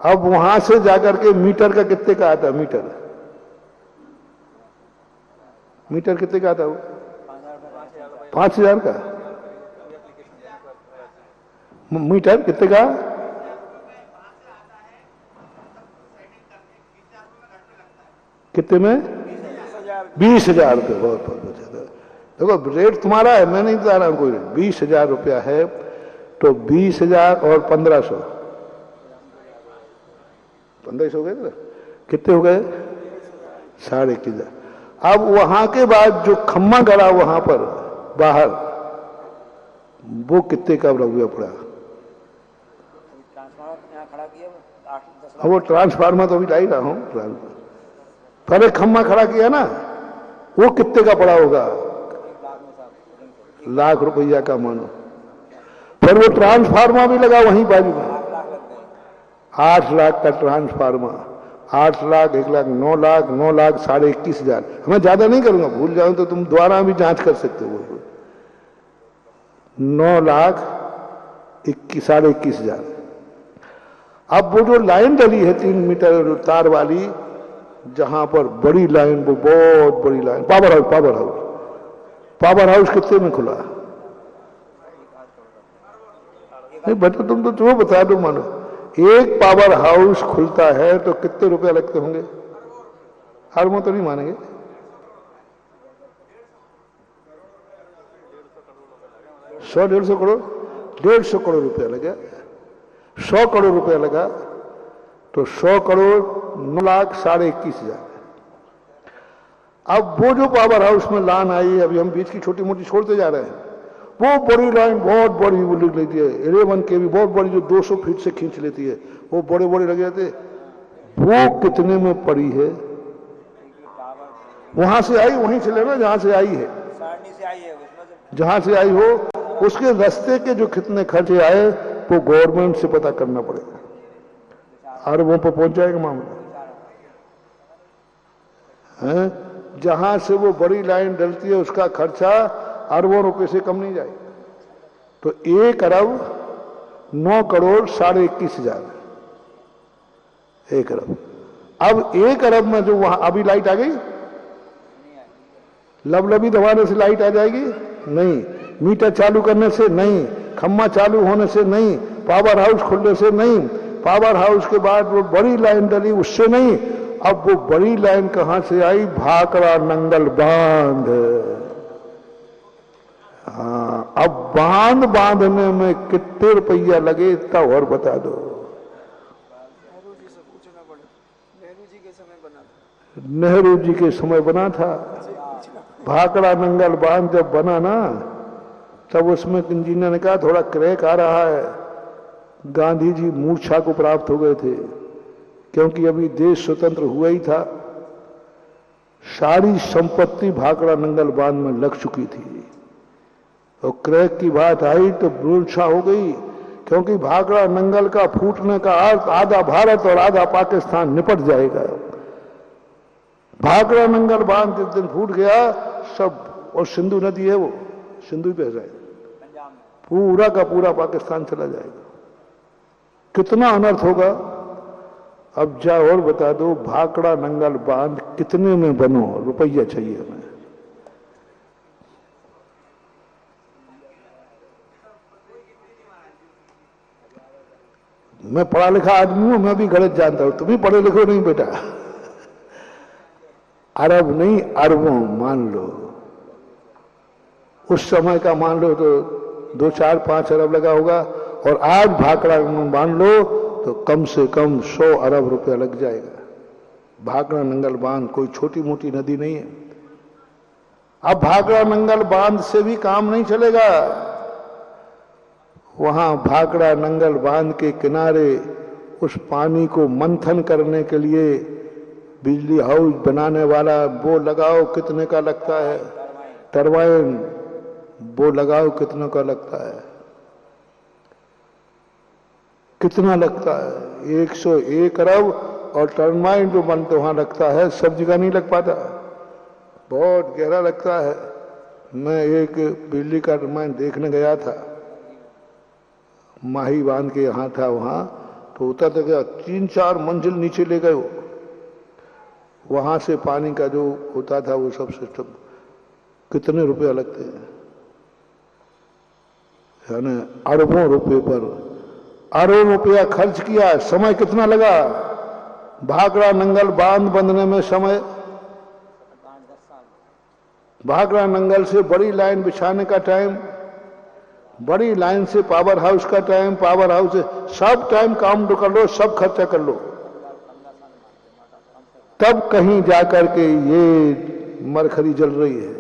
S2: अब वहां से जाकर के मीटर का कितने का आता? मीटर कितने का आता वो? 5000 का। मीटर कितने का? कितने में? 20,000 रुपये। बहुत बहुत ज्यादा। देखो रेट तुम्हारा है, मैं नहीं बता रहा हूं कोई। 20,000 रुपया है तो 20,000 और 1500, 1500 हो गए ना? कितने हो गए? 21,500। अब वहां के बाद जो खम्मा गड़ा वहां पर बाहर, वो कितने का रुपया पड़ा? वो ट्रांसफार्मर तो अभी ला ही रहा हूं। पहले खम्मा खड़ा किया ना, वो कितने का पड़ा होगा? लाख रुपया का मानो। फिर वो ट्रांसफार्मर भी लगा वहीं बाजू में, 8 लाख का ट्रांसफार्मर। 8 लाख, 1 लाख, 9 लाख, 9 लाख 21,500। मैं ज्यादा नहीं करूंगा, भूल जाऊं तो तुम दोबारा भी जांच कर सकते हो। 9 लाख 21,500। अब वो जो लाइन डली है 3 मीटर तार वाली, जहां पर बड़ी लाइन, वो बहुत बड़ी लाइन, पावर हाउस कितने में खुला? नहीं बेटा तुम तो तुम्हें बता दो। मानो एक पावर हाउस खुलता है तो कितने रुपए लगते होंगे? अरबों तो नहीं मानेंगे। 100-150 करोड़, 150 करोड़ रुपया लगा। 100 करोड़ रुपया लगा तो 100 करोड़ 9 लाख 21,500। अब वो जो पावर हाउस में लाइन आई, अभी हम बीच की छोटी मोटी छोड़ते जा रहे हैं, वो बड़ी लाइन बहुत बड़ी वो लिख लेती है 11 kV, बहुत बड़ी, जो 200 फीट से खींच लेती है, वो बड़े बड़े लगे जाते। वो कितने में पड़ी है? वहां से आई वहीं से लेना जहां से आई है,
S4: सारणी से आई है उसमें से।
S2: जहां से आई हो उसके रास्ते के जो कितने खर्चे आए वो गवर्नमेंट से पता करना पड़ेगा, अरबों पर पहुंच जाएगा मामला है। जहां से वो बड़ी लाइन डलती है उसका खर्चा अरबों रुपए से कम नहीं जाएगा। तो 1 अरब 9 करोड़ 21,500, 1 अरब। अब 1 अरब में जो वहां अभी लाइट आ गई, लबलबी दबाने से लाइट आ जाएगी नहीं, मीटर चालू करने से नहीं, खम्मा चालू होने से नहीं, पावर हाउस खुलने से नहीं, पावर हाउस के बाद वो बड़ी लाइन डली उससे नहीं। अब वो बड़ी लाइन कहां से आई? भाखड़ा नंगल बांध। हाँ, अब बांध बांधने में कितने रुपया लगे इतना और बता दो।
S5: नेहरू जी से पूछना पड़े, नेहरू जी के समय बना था।
S2: नेहरू जी के समय बना था। भाखड़ा नंगल बांध जब बना ना तब उसमें इंजीनियर ने कहा थोड़ा क्रैक आ रहा है। गांधी जी मूर्छा को प्राप्त हो गए थे क्योंकि अभी देश स्वतंत्र हुआ ही था। सारी संपत्ति भाखड़ा नंगल बांध में लग चुकी थी और क्रैक की बात आई तो मूर्छा हो गई, क्योंकि भाखड़ा नंगल का फूटने का अर्थ आधा भारत और आधा पाकिस्तान निपट जाएगा। भाखड़ा नंगल बांध जिस दिन फूट गया सब, और सिंधु नदी है वो सिंधु पे जाएगा, पूरा का पूरा पाकिस्तान चला जाएगा। कितना अनर्थ होगा। अब जा और बता दो भाखड़ा नंगल बांध कितने में बनो, रुपया चाहिए हमें। मैं पढ़ा लिखा आदमी हूं, मैं भी गलत जानता हूं, तुम भी पढ़े लिखो नहीं बेटा। अरब नहीं अरबों मान लो, उस समय का मान लो तो 2, 4, 5 अरब लगा होगा, और आज भाखड़ा मान लो तो कम से कम 100 अरब रुपया लग जाएगा। भाखड़ा नंगल बांध कोई छोटी मोटी नदी नहीं है। अब भाखड़ा नंगल बांध से भी काम नहीं चलेगा। वहां भाखड़ा नंगल बांध के किनारे उस पानी को मंथन करने के लिए बिजली हाउस बनाने वाला वो लगाओ, कितने का लगता है? टरबाइन वो लगाओ, कितने का लगता है? कितना लगता है? 101 अरब। और टरबाइन जो बनते वहां लगता है, सब जगह नहीं लग पाता, बहुत गहरा लगता है। मैं एक बिजली का टरबाइन देखने गया था, माही बांध के यहाँ था, वहां तो उतर तक गया, 3-4 मंजिल नीचे ले गए। वहां से पानी का जो होता था वो सब सिस्टम, कितने रुपया लगते हैं? यानी अरबों रुपए पर अरबों रुपया खर्च किया। समय कितना लगा भाखड़ा नंगल बांध बंधने में? समय, भाखड़ा नंगल से बड़ी लाइन बिछाने का टाइम, बड़ी लाइन से पावर हाउस का टाइम, पावर हाउस से सब टाइम काउंट कर लो, सब खर्चा कर लो, तब कहीं जाकर के ये मरखरी जल रही है।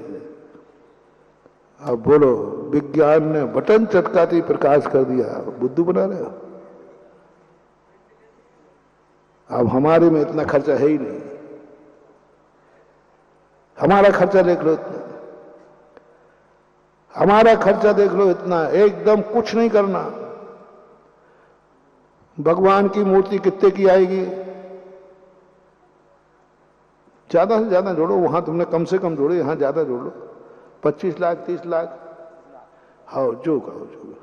S2: अब बोलो विज्ञान ने बटन चटकाते ही प्रकाश कर दिया, बुद्धू बना रहे हो। अब हमारे में इतना खर्चा है ही नहीं। हमारा खर्चा देख लो इतना, हमारा खर्चा देख लो इतना, एकदम कुछ नहीं करना। भगवान की मूर्ति कितने की आएगी? ज्यादा से ज्यादा जोड़ो, वहां तुमने कम से कम जोड़ो, यहां ज्यादा जोड़ लो, 25 लाख 30 लाख, हाँ जो कहो जो।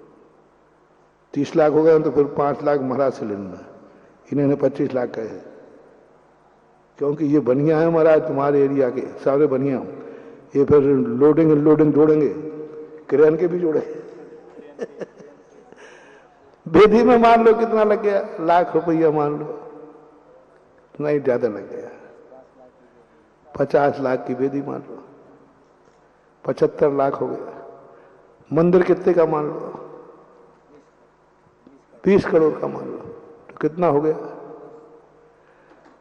S2: 30 लाख हो गए तो फिर 5 लाख महाराज से लेना, इन्होंने 25 लाख कहे, क्योंकि ये बनिया है महाराज तुम्हारे एरिया के सारे बनिया, ये फिर लोडिंग अनलोडिंग जोड़ेंगे, क्रेन के भी जोड़े। बेदी में मान लो कितना लग गया, लाख रुपया मान लो, नहीं ज्यादा लग गया, 50 लाख की बेदी मान लो, 75 लाख हो गया। मंदिर कितने का मान लो? 20 करोड़ का मान लो, तो कितना हो गया?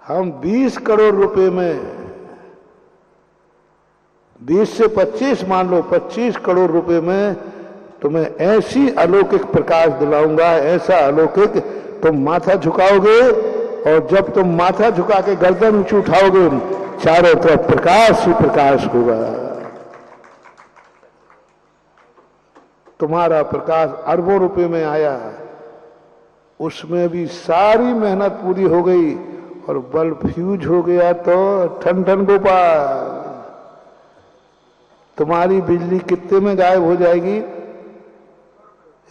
S2: हम 20 करोड़ रुपए में 20 से 25 मान लो, 25 करोड़ रुपए में तुम्हें ऐसी अलौकिक प्रकाश दिलाऊंगा, ऐसा अलौकिक, तुम माथा झुकाओगे, और जब तुम माथा झुका के गर्दन ऊंची उठाओगे चारों तरफ प्रकाश ही प्रकाश होगा। तुम्हारा प्रकाश अरबों रुपए में आया, उसमें भी सारी मेहनत पूरी हो गई और बल्ब फ्यूज हो गया तो ठन ठन गोपाल। तुम्हारी बिजली कितने में गायब हो जाएगी?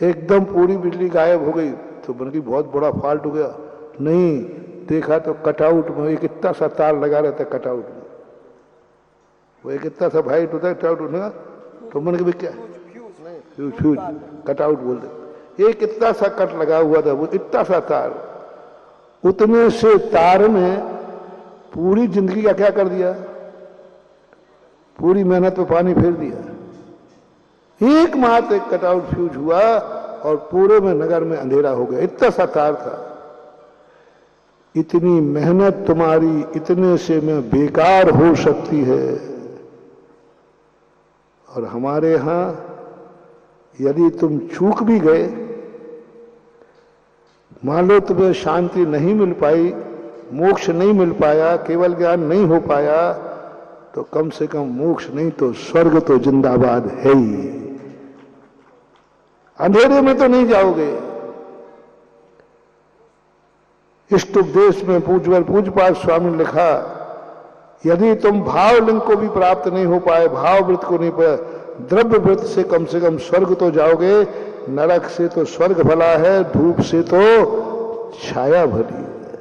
S2: एकदम पूरी बिजली गायब हो गई तो बल्कि बहुत बड़ा फॉल्ट हो गया। नहीं, देखा तो कटआउट में एक इतना सा तार लगा रहता है कटआउट में, वो एक इतना सा वाइट होता है कटआउट होने, तो मन के क्या फ्यूज कटआउट बोलते, एक इतना सा कट लगा हुआ था, वो इतना सा तार, उतने से तार ने पूरी जिंदगी का क्या कर दिया? पूरी मेहनत पे पानी फेर दिया। एक मात्र एक कटआउट फ्यूज हुआ और पूरे में नगर में अंधेरा हो गया, इतना सा तार था। इतनी मेहनत तुम्हारी इतने से में बेकार हो सकती है। और हमारे यहां यदि तुम चूक भी गए, मान लो तुम्हें शांति नहीं मिल पाई, मोक्ष नहीं मिल पाया, केवल ज्ञान नहीं हो पाया, तो कम से कम मोक्ष नहीं तो स्वर्ग तो जिंदाबाद है ही। अंधेरे में तो नहीं जाओगे। इष्ट उपदेश में पूज्यपाद स्वामी ने लिखा, यदि तुम भाव लिंग को भी प्राप्त नहीं हो पाए, भाव वृत्त को नहीं पाए, द्रव्य वृत्त से कम स्वर्ग तो जाओगे। नरक से तो स्वर्ग भला है, धूप से तो छाया भली है।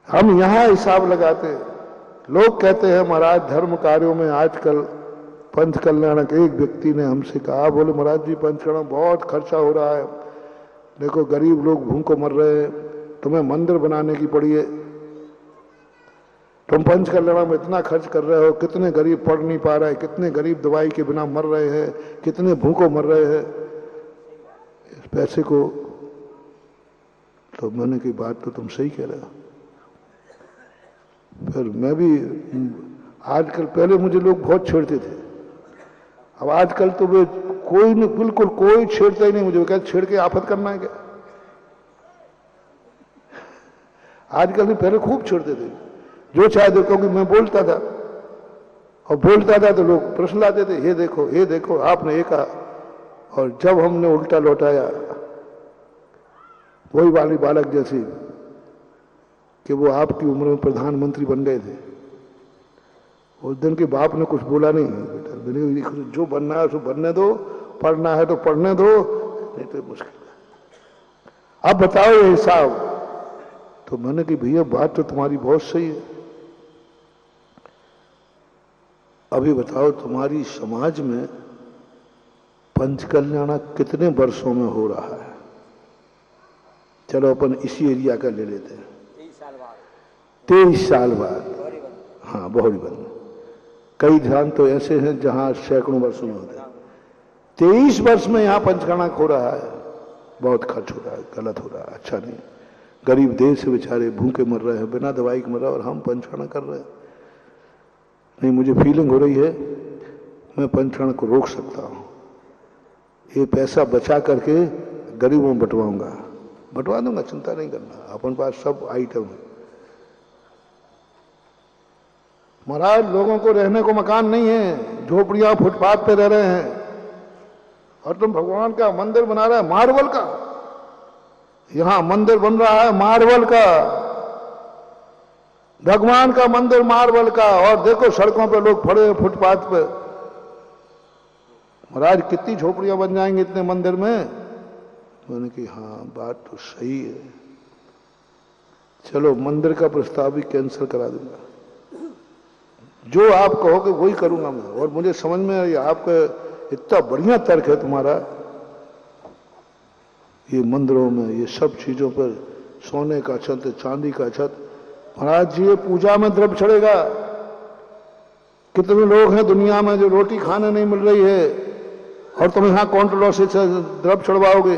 S2: हम यहां हिसाब लगाते, लोग कहते हैं महाराज धर्म कार्यों में आजकल पंच कल्याणक, एक व्यक्ति ने हमसे कहा, बोले महाराज जी पंच कल्याण बहुत खर्चा हो रहा है, देखो गरीब लोग भूखों मर रहे हैं, तुम्हें मंदिर बनाने की पड़ी है, तुम पंच कल्याण में इतना खर्च कर रहे हो, कितने गरीब पढ़ नहीं पा रहे, कितने गरीब दवाई के बिना मर रहे हैं, कितने भूखों मर रहे हैं, इस पैसे को। तो मैंने की बात तो तुम सही कह रहे हो। फिर मैं भी आजकल, पहले मुझे लोग बहुत छेड़ते थे, अब आजकल तो वे कोई नहीं, बिल्कुल कोई छेड़ता ही नहीं मुझे, क्या छेड़ के आफत करना है क्या? आजकल भी, पहले खूब छेड़ते थे, जो चाहे देखो, क्योंकि मैं बोलता था और बोलता था तो लोग प्रश्न लाते थे, ये देखो आपने ये कहा। और जब हमने उल्टा लौटाया, वही वाली बालक जैसी कि वो आपकी उम्र में प्रधानमंत्री बन गए थे, उस दिन के बाप ने कुछ बोला नहीं, बेटा जो बनना है उसको बनने दो, पढ़ना है तो पढ़ने दो, नहीं तो मुश्किल है। अब बताओ ये हिसाब। तो मैंने कि भैया बात तो तुम्हारी बहुत सही है, अभी बताओ तुम्हारी समाज में पंच कल्याण कितने वर्षों में हो रहा है? चलो अपन इसी एरिया का ले लेते हैं, 23 साल बाद। हाँ, बहुत बंद। कई ध्यान तो ऐसे हैं जहां सैकड़ों वर्षों में होते हैं। 23 वर्ष में यहां पंचकर्णा हो रहा है, बहुत खर्च हो रहा है, गलत हो रहा है, अच्छा नहीं। गरीब देश से बेचारे भूखे मर रहे हैं, बिना दवाई के मर रहे हैं, और हम पंचकर्णा कर रहे हैं। नहीं, मुझे फीलिंग हो रही है मैं पंचकर्णा को रोक सकता हूं, ये पैसा बचा करके गरीबों में बंटवा दूंगा, चिंता नहीं करना, अपन पास सब आइटम है। महाराज लोगों को रहने को मकान नहीं है, झोपड़ियां फुटपाथ पे रह रहे हैं, और तुम भगवान का मंदिर बना रहे हैं मार्बल का। यहां मंदिर बन रहा है मार्बल का, भगवान का मंदिर मार्बल का, और देखो सड़कों पे लोग खड़े हैं फुटपाथ पे। महाराज कितनी झोपड़ियां बन जाएंगी इतने मंदिर में? मैंने कि हाँ बात तो सही है, चलो मंदिर का प्रस्ताव भी कैंसिल करा दूंगा, जो आप कहोगे वही करूंगा मैं। और मुझे समझ में आई आपका इतना बढ़िया तर्क है तुम्हारा, ये मंदिरों में ये सब चीजों पर सोने का छत, चांदी का छत। महाराज जी ये पूजा में द्रव्य चढ़ेगा, कितने लोग हैं दुनिया में जो रोटी खाने नहीं मिल रही है, और तुम यहां कॉन्ट्रोल से द्रव्य चढ़वाओगे,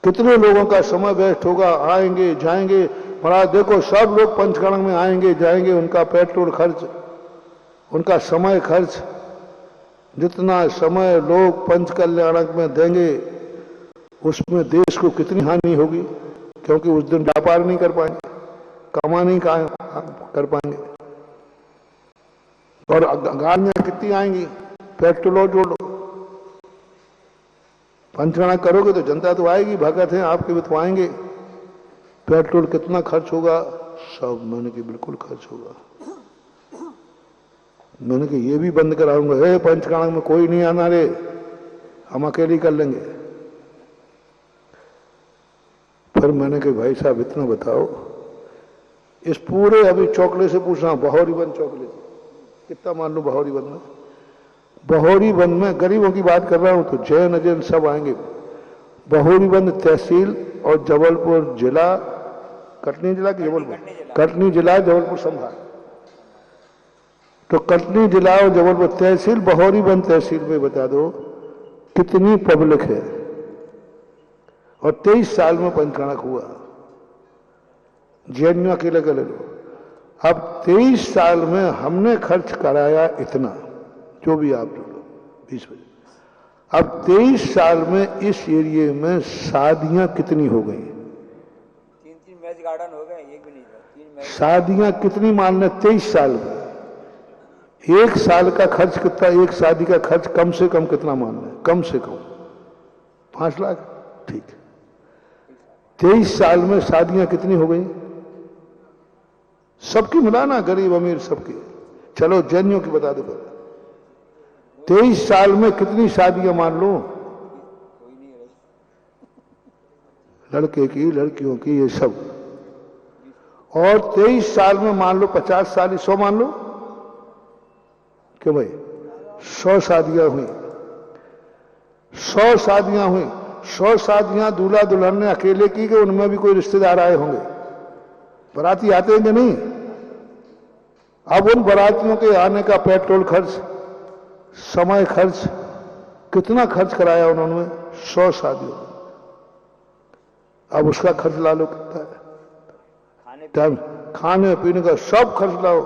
S2: कितने लोगों का समय वेस्ट होगा, आएंगे जाएंगे। महाराज देखो सब लोग पंचकर्म में आएंगे जाएंगे, उनका पेट्रोल खर्च, उनका समय खर्च, जितना समय लोग पंच कल्याणक में देंगे उसमें देश को कितनी हानि होगी, क्योंकि उस दिन व्यापार नहीं कर पाएंगे, कमाने का कर पाएंगे। और गाड़ियां कितनी आएंगी, पेट्रोल जोड़ लो, पंचगणना करोगे तो जनता तो आएगी, भगत है आपके भी तो आएंगे। पेट्रोल कितना खर्च होगा, सब मैंने कि बिल्कुल खर्च होगा। मैंने कि ये भी बंद कराऊंगा, पंचगणना में कोई नहीं आना रे, हम अकेले कर लेंगे। फिर मैंने कहा भाई साहब इतना बताओ, इस पूरे अभी चौकले से पूछना, बहोरीबंद चौकले से कितना मान लो, बहोरीबंद में, बहोरीबंद में गरीबों की बात कर रहा हूं तो जैन अजैन सब आएंगे। बहोरीबंद तहसील और जबलपुर जिला, कटनी जिला की जबलपुर, कटनी जिला जबलपुर संभाग, तो कटनी जिला और जबलपुर तहसील, बहोरीबंद तहसील में बता दो कितनी पब्लिक है। और 23 साल में पंचगणना हुआ, जैन अकेले कर ले लो। अब 23 साल में हमने खर्च कराया इतना, जो भी आप जोड़ो 20 बजे। अब 23 साल में इस एरिए में शादियां कितनी हो गई,
S4: 3-3 मैच गार्डन हो गए, एक भी नहीं था, 3 मैच।
S2: शादियां कितनी मान लें 23 साल में, एक साल का खर्च कितना, एक शादी का खर्च कम से कम कितना मान लें, कम से कम 5 लाख, ठीक। 23 साल में शादियां कितनी हो गई, सबकी मिलाना, गरीब अमीर सबकी। चलो जैनियों की बता दो, 23 साल में कितनी शादियां मान लो, लड़के की लड़कियों की ये सब। और 23 साल में मान लो 50 साल, 100 मान लो, क्यों भाई 100 शादियां हुई, 100 शादियां हुई। 100 शादियां दूल्हा दुल्हन ने अकेले की कि उनमें भी कोई रिश्तेदार आए होंगे, बाराती आते हैं कि नहीं। अब उन बारातियों के आने का पेट्रोल खर्च, समय खर्च, कितना खर्च कराया उन्होंने 100 शादियों में। अब उसका खर्च ला लो कितना है, खाने पीने का सब खर्च लाओ।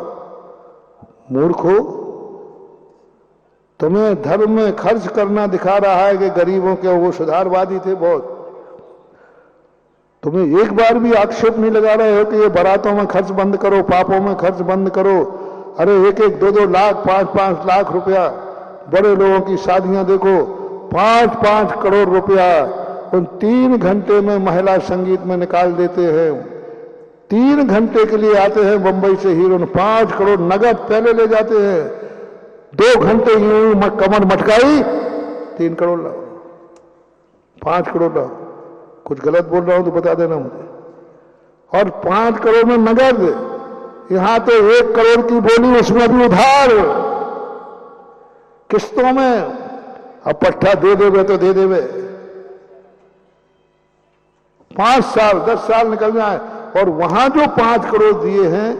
S2: मूर्खो, तुम्हें धर्म में खर्च करना दिखा रहा है कि गरीबों के, वो सुधारवादी थे बहुत, तुम्हें एक बार भी आक्षेप नहीं लगा रहे हो कि ये बारातों में खर्च बंद करो, पापों में खर्च बंद करो। अरे 1-1, 2-2 लाख, 5-5 लाख रुपया, बड़े लोगों की शादियां देखो, 5-5 करोड़ रुपया उन 3 घंटे में महिला संगीत में निकाल देते हैं। 3 घंटे के लिए आते हैं बंबई से हीरो, 5 करोड़ नगद पहले ले जाते हैं। 2 घंटे यूं कमर मटकाई, 3 करोड़ लाओ, 5 करोड़ लाओ। कुछ गलत बोल रहा हूं तो बता देना मुझे। और 5 करोड़ में नगद, यहां तो 1 करोड़ की बोली, उसमें भी उधार किस्तों में। अब पट्टा दे देवे तो दे देवे, 5 साल 10 साल निकल जाए। और वहां जो 5 करोड़ दिए हैं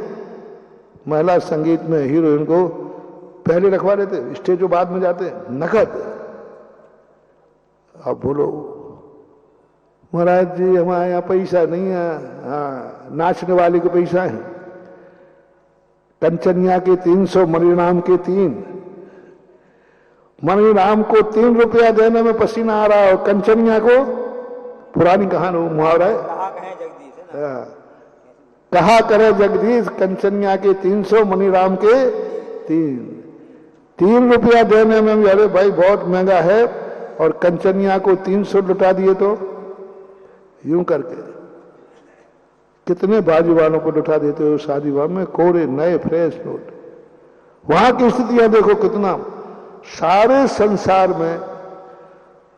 S2: महिला संगीत में हीरोइन को, पहले रखवा लेते, स्टेज जो बाद में जाते नकद। अब बोलो महाराज जी हमारे यहाँ पैसा नहीं है, हाँ नाचने वाले के पैसा है। कंचनिया के 300, मणिराम के 3। मणिराम को 3 रुपया देने में पसीना आ रहा है, और कंचनिया को, पुरानी कहानी मुहावरा है, कहा करे जगदीश, कंचनिया के 300, मणिराम के 3 रुपया देने में भी, अरे भाई बहुत महंगा है। और कंचनिया को 300 लुटा दिए तो यूं करके कितने बाजी वालों को लुटा देते हो शादी वाह में, कोरे नए फ्रेश नोट। वहां की स्थितियां देखो कितना, सारे संसार में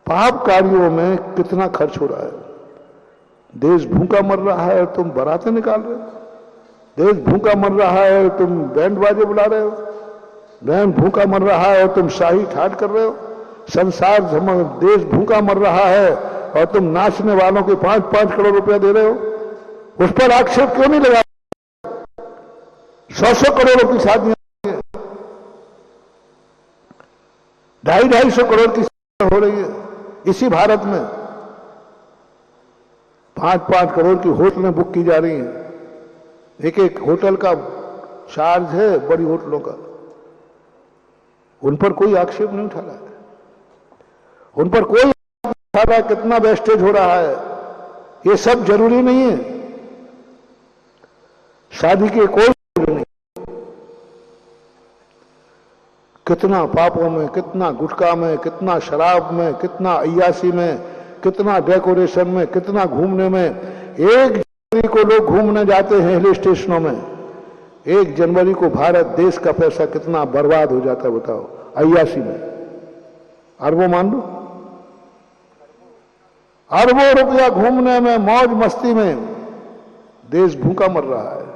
S2: पाप कार्यों में कितना खर्च हो रहा है। देश भूखा मर रहा है, तुम बारातें निकाल रहे हो। देश भूखा मर रहा है, तुम बैंड बाजे बुला रहे हो। बैंड भूखा मर रहा है और तुम शाही ठाट कर रहे हो। संसार देश भूखा मर रहा है और तुम नाचने वालों के 5-5 करोड़ रुपया दे रहे हो। उस पर आक्षेप क्यों नहीं लगा? 100 करोड़ की शादियां, 250 करोड़ की हो रही है इसी भारत में। 5-5 करोड़ की होटलें बुक की जा रही हैं। एक होटल का चार्ज है बड़ी होटलों का। उन पर कोई आक्षेप नहीं उठा रहा है, उन पर कोई उठा रहा है कितना वेस्टेज हो रहा है। ये सब जरूरी नहीं है। शादी के कोई मूल्य नहीं। कितना पापों में, कितना गुटखा में, कितना शराब में, कितना अय्यासी में, कितना डेकोरेशन में, कितना घूमने में। 1 जनवरी को लोग घूमने जाते हैं हिल स्टेशनों में। 1 जनवरी को भारत देश का पैसा कितना बर्बाद हो जाता है बताओ, अय्यासी में। अरबों मान लो, अरबों रुपया घूमने में, मौज मस्ती में देश भूखा मर रहा है।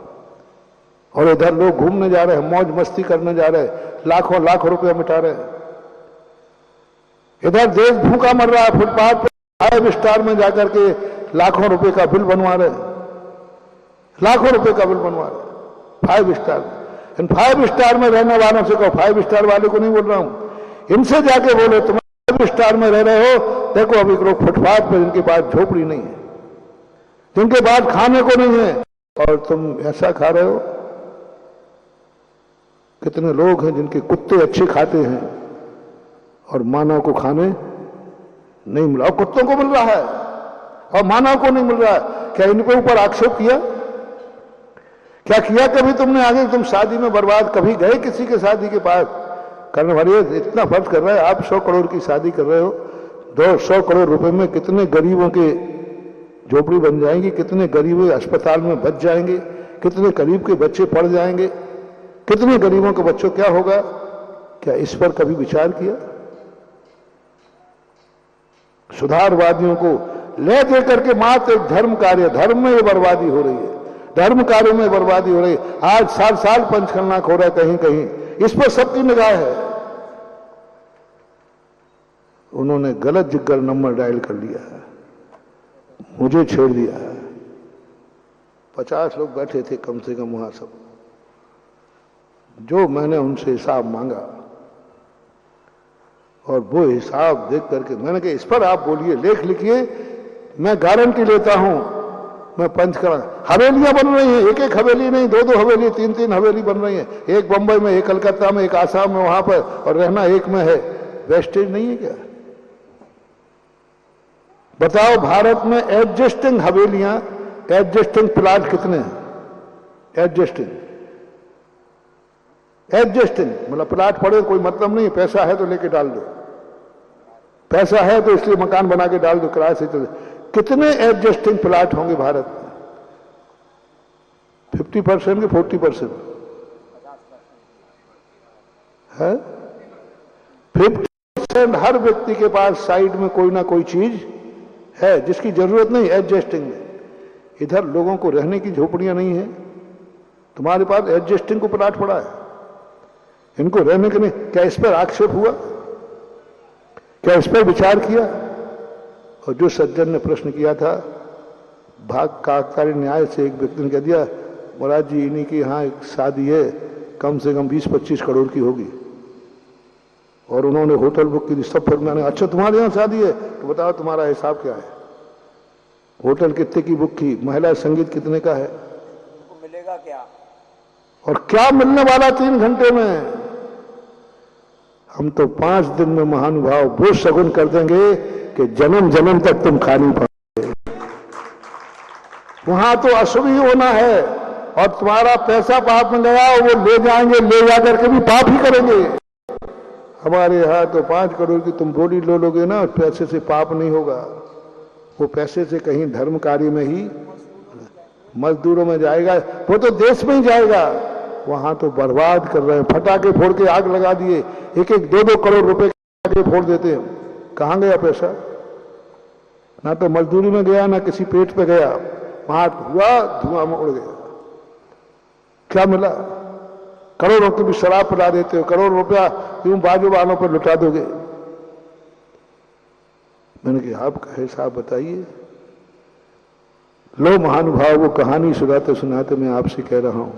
S2: और इधर लोग घूमने जा रहे हैं, मौज मस्ती करने जा रहे हैं, लाखों लाखों रुपया मिटा रहे हैं। इधर देश भूखा मर रहा है, फुटपाथ पर 5 स्टार में जाकर के लाखों रुपए का बिल बनवा रहे हैं, लाखों रुपए का बिल बनवा रहे हैं 5 स्टार। इन 5 स्टार में रहने वालों से कहो, 5 स्टार वाले को नहीं बोल रहा हूं, इनसे जाके बोलो तुम 5 स्टार में रह रहे हो, देखो अभी लोग फुटपाथ पर, जिनके पास झोपड़ी नहीं है, जिनके पास खाने को नहीं है, और तुम ऐसा खा रहे हो। कितने लोग हैं जिनके कुत्ते अच्छे खाते हैं और मानव को खाने नहीं मिला, और कुत्तों को मिल रहा है और मानव को नहीं मिल रहा है। क्या इनके ऊपर आक्षेप किया? क्या किया कभी तुमने आगे? तुम शादी में बर्बाद कभी गए किसी के शादी के पास करने वाले? इतना फर्ज कर रहे हैं आप, 100 करोड़ की शादी कर रहे हो, 200 करोड़ रुपए में कितने गरीबों के झोपड़ी बन जाएंगी, कितने गरीब अस्पताल में बच जाएंगे, कितने गरीब के बच्चे पढ़ जाएंगे, कितने गरीबों के बच्चों क्या होगा? क्या इस पर कभी विचार किया? सुधारवादियों को ले दे करके मात्र एक धर्म कार्य, धर्म में ये बर्बादी हो रही है, धर्म कार्य में बर्बादी हो रही है। आज साल साल पंचकन्या हो रहा है कहीं कहीं, इस पर सबकी निगाह है। उन्होंने गलत जिगर नंबर डायल कर लिया है, मुझे छेड़ दिया है। 50 लोग बैठे थे कम से कम वहां सब। जो मैंने उनसे हिसाब मांगा और वो हिसाब देख करके मैंने कहा इस पर आप बोलिए, लेख लिखिए, मैं गारंटी लेता हूं मैं पंचकन्या। हवेलियां बन रही हैं, एक एक हवेली नहीं, 2-2 हवेली, 3-3 हवेली बन रही हैं, एक बंबई में, एक कलकत्ता में, एक आसाम में, वहां पर, और रहना एक में है। वेस्टेज नहीं है क्या? बताओ भारत में एडजस्टिंग हवेलियां, एडजस्टिंग प्लाट कितने हैं? एडजस्टिंग मतलब प्लाट पड़े कोई मतलब नहीं, पैसा है तो लेके डाल दो, पैसा है तो इसलिए मकान बना के डाल दो, किराए से चले। कितने एडजस्टिंग प्लाट होंगे भारत में? 50% के 40% है? 50% हर व्यक्ति के पास साइड में कोई ना कोई चीज है जिसकी जरूरत नहीं एडजस्टिंग में। इधर लोगों को रहने की झोपड़ियां नहीं है, तुम्हारे पास एडजस्टिंग को प्लाट पड़ा है, इनको रहने के नहीं। क्या इस पर आक्षेप हुआ? क्या इस पर विचार किया? और जो सज्जन ने प्रश्न किया था, भाग काकतारी न्याय से एक व्यक्ति ने कह दिया, महाराज जी इन्हीं की यहाँ एक शादी है, कम से कम 20-25 करोड़ की होगी, और उन्होंने होटल बुक की। सब फिर मैंने, अच्छा तुम्हारे यहाँ शादी है तो बताओ तुम्हारा हिसाब क्या है? होटल कितने की बुक की? महिला संगीत कितने का है?
S4: मिलेगा क्या?
S2: और क्या मिलने वाला 3 घंटे में? हम तो 5 दिन में महानुभाव वो शगुन कर देंगे कि जन्म जन्म तक तुम खा नहीं पाओगे। वहां तो अशुभ ही होना है, और तुम्हारा पैसा पाप में गया वो ले जाएंगे, ले जाकर के भी पाप ही करेंगे। हमारे यहाँ तो 5 करोड़ की तुम बोली लो लोगे ना, पैसे से पाप नहीं होगा, वो पैसे से कहीं धर्म कार्य में ही, मजदूरों में जाएगा, वो तो देश में ही जाएगा। वहां तो बर्बाद कर रहे हैं, फटाके फोड़ के आग लगा दिए, 1-2 करोड़ रुपए के फोड़ देते हैं। कहां गया पैसा? ना तो मजदूरी में गया, ना किसी पेट पे गया, वहां हुआ धुआं में उड़ गया। क्या मिला? करोड़ों की भी शराब पिला देते हो, करोड़ रुपया यूं बाजू वालों पर लुटा दोगे। मैंने कहा आपका हिसाब बताइए। लो महानुभाव, वो कहानी सुनाते सुनाते मैं आपसे कह रहा हूं,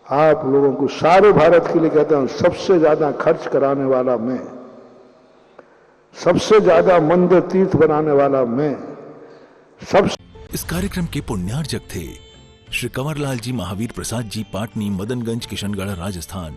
S2: आप लोगों को सारे भारत के लिए कहता हूं, सबसे ज्यादा खर्च कराने वाला मैं, सबसे ज्यादा मंदिर तीर्थ बनाने वाला मैं, सबसे।
S1: इस कार्यक्रम के पुण्यार्जक थे श्री कंवरलाल जी महावीर प्रसाद जी, पाटनी, मदनगंज, किशनगढ़, राजस्थान।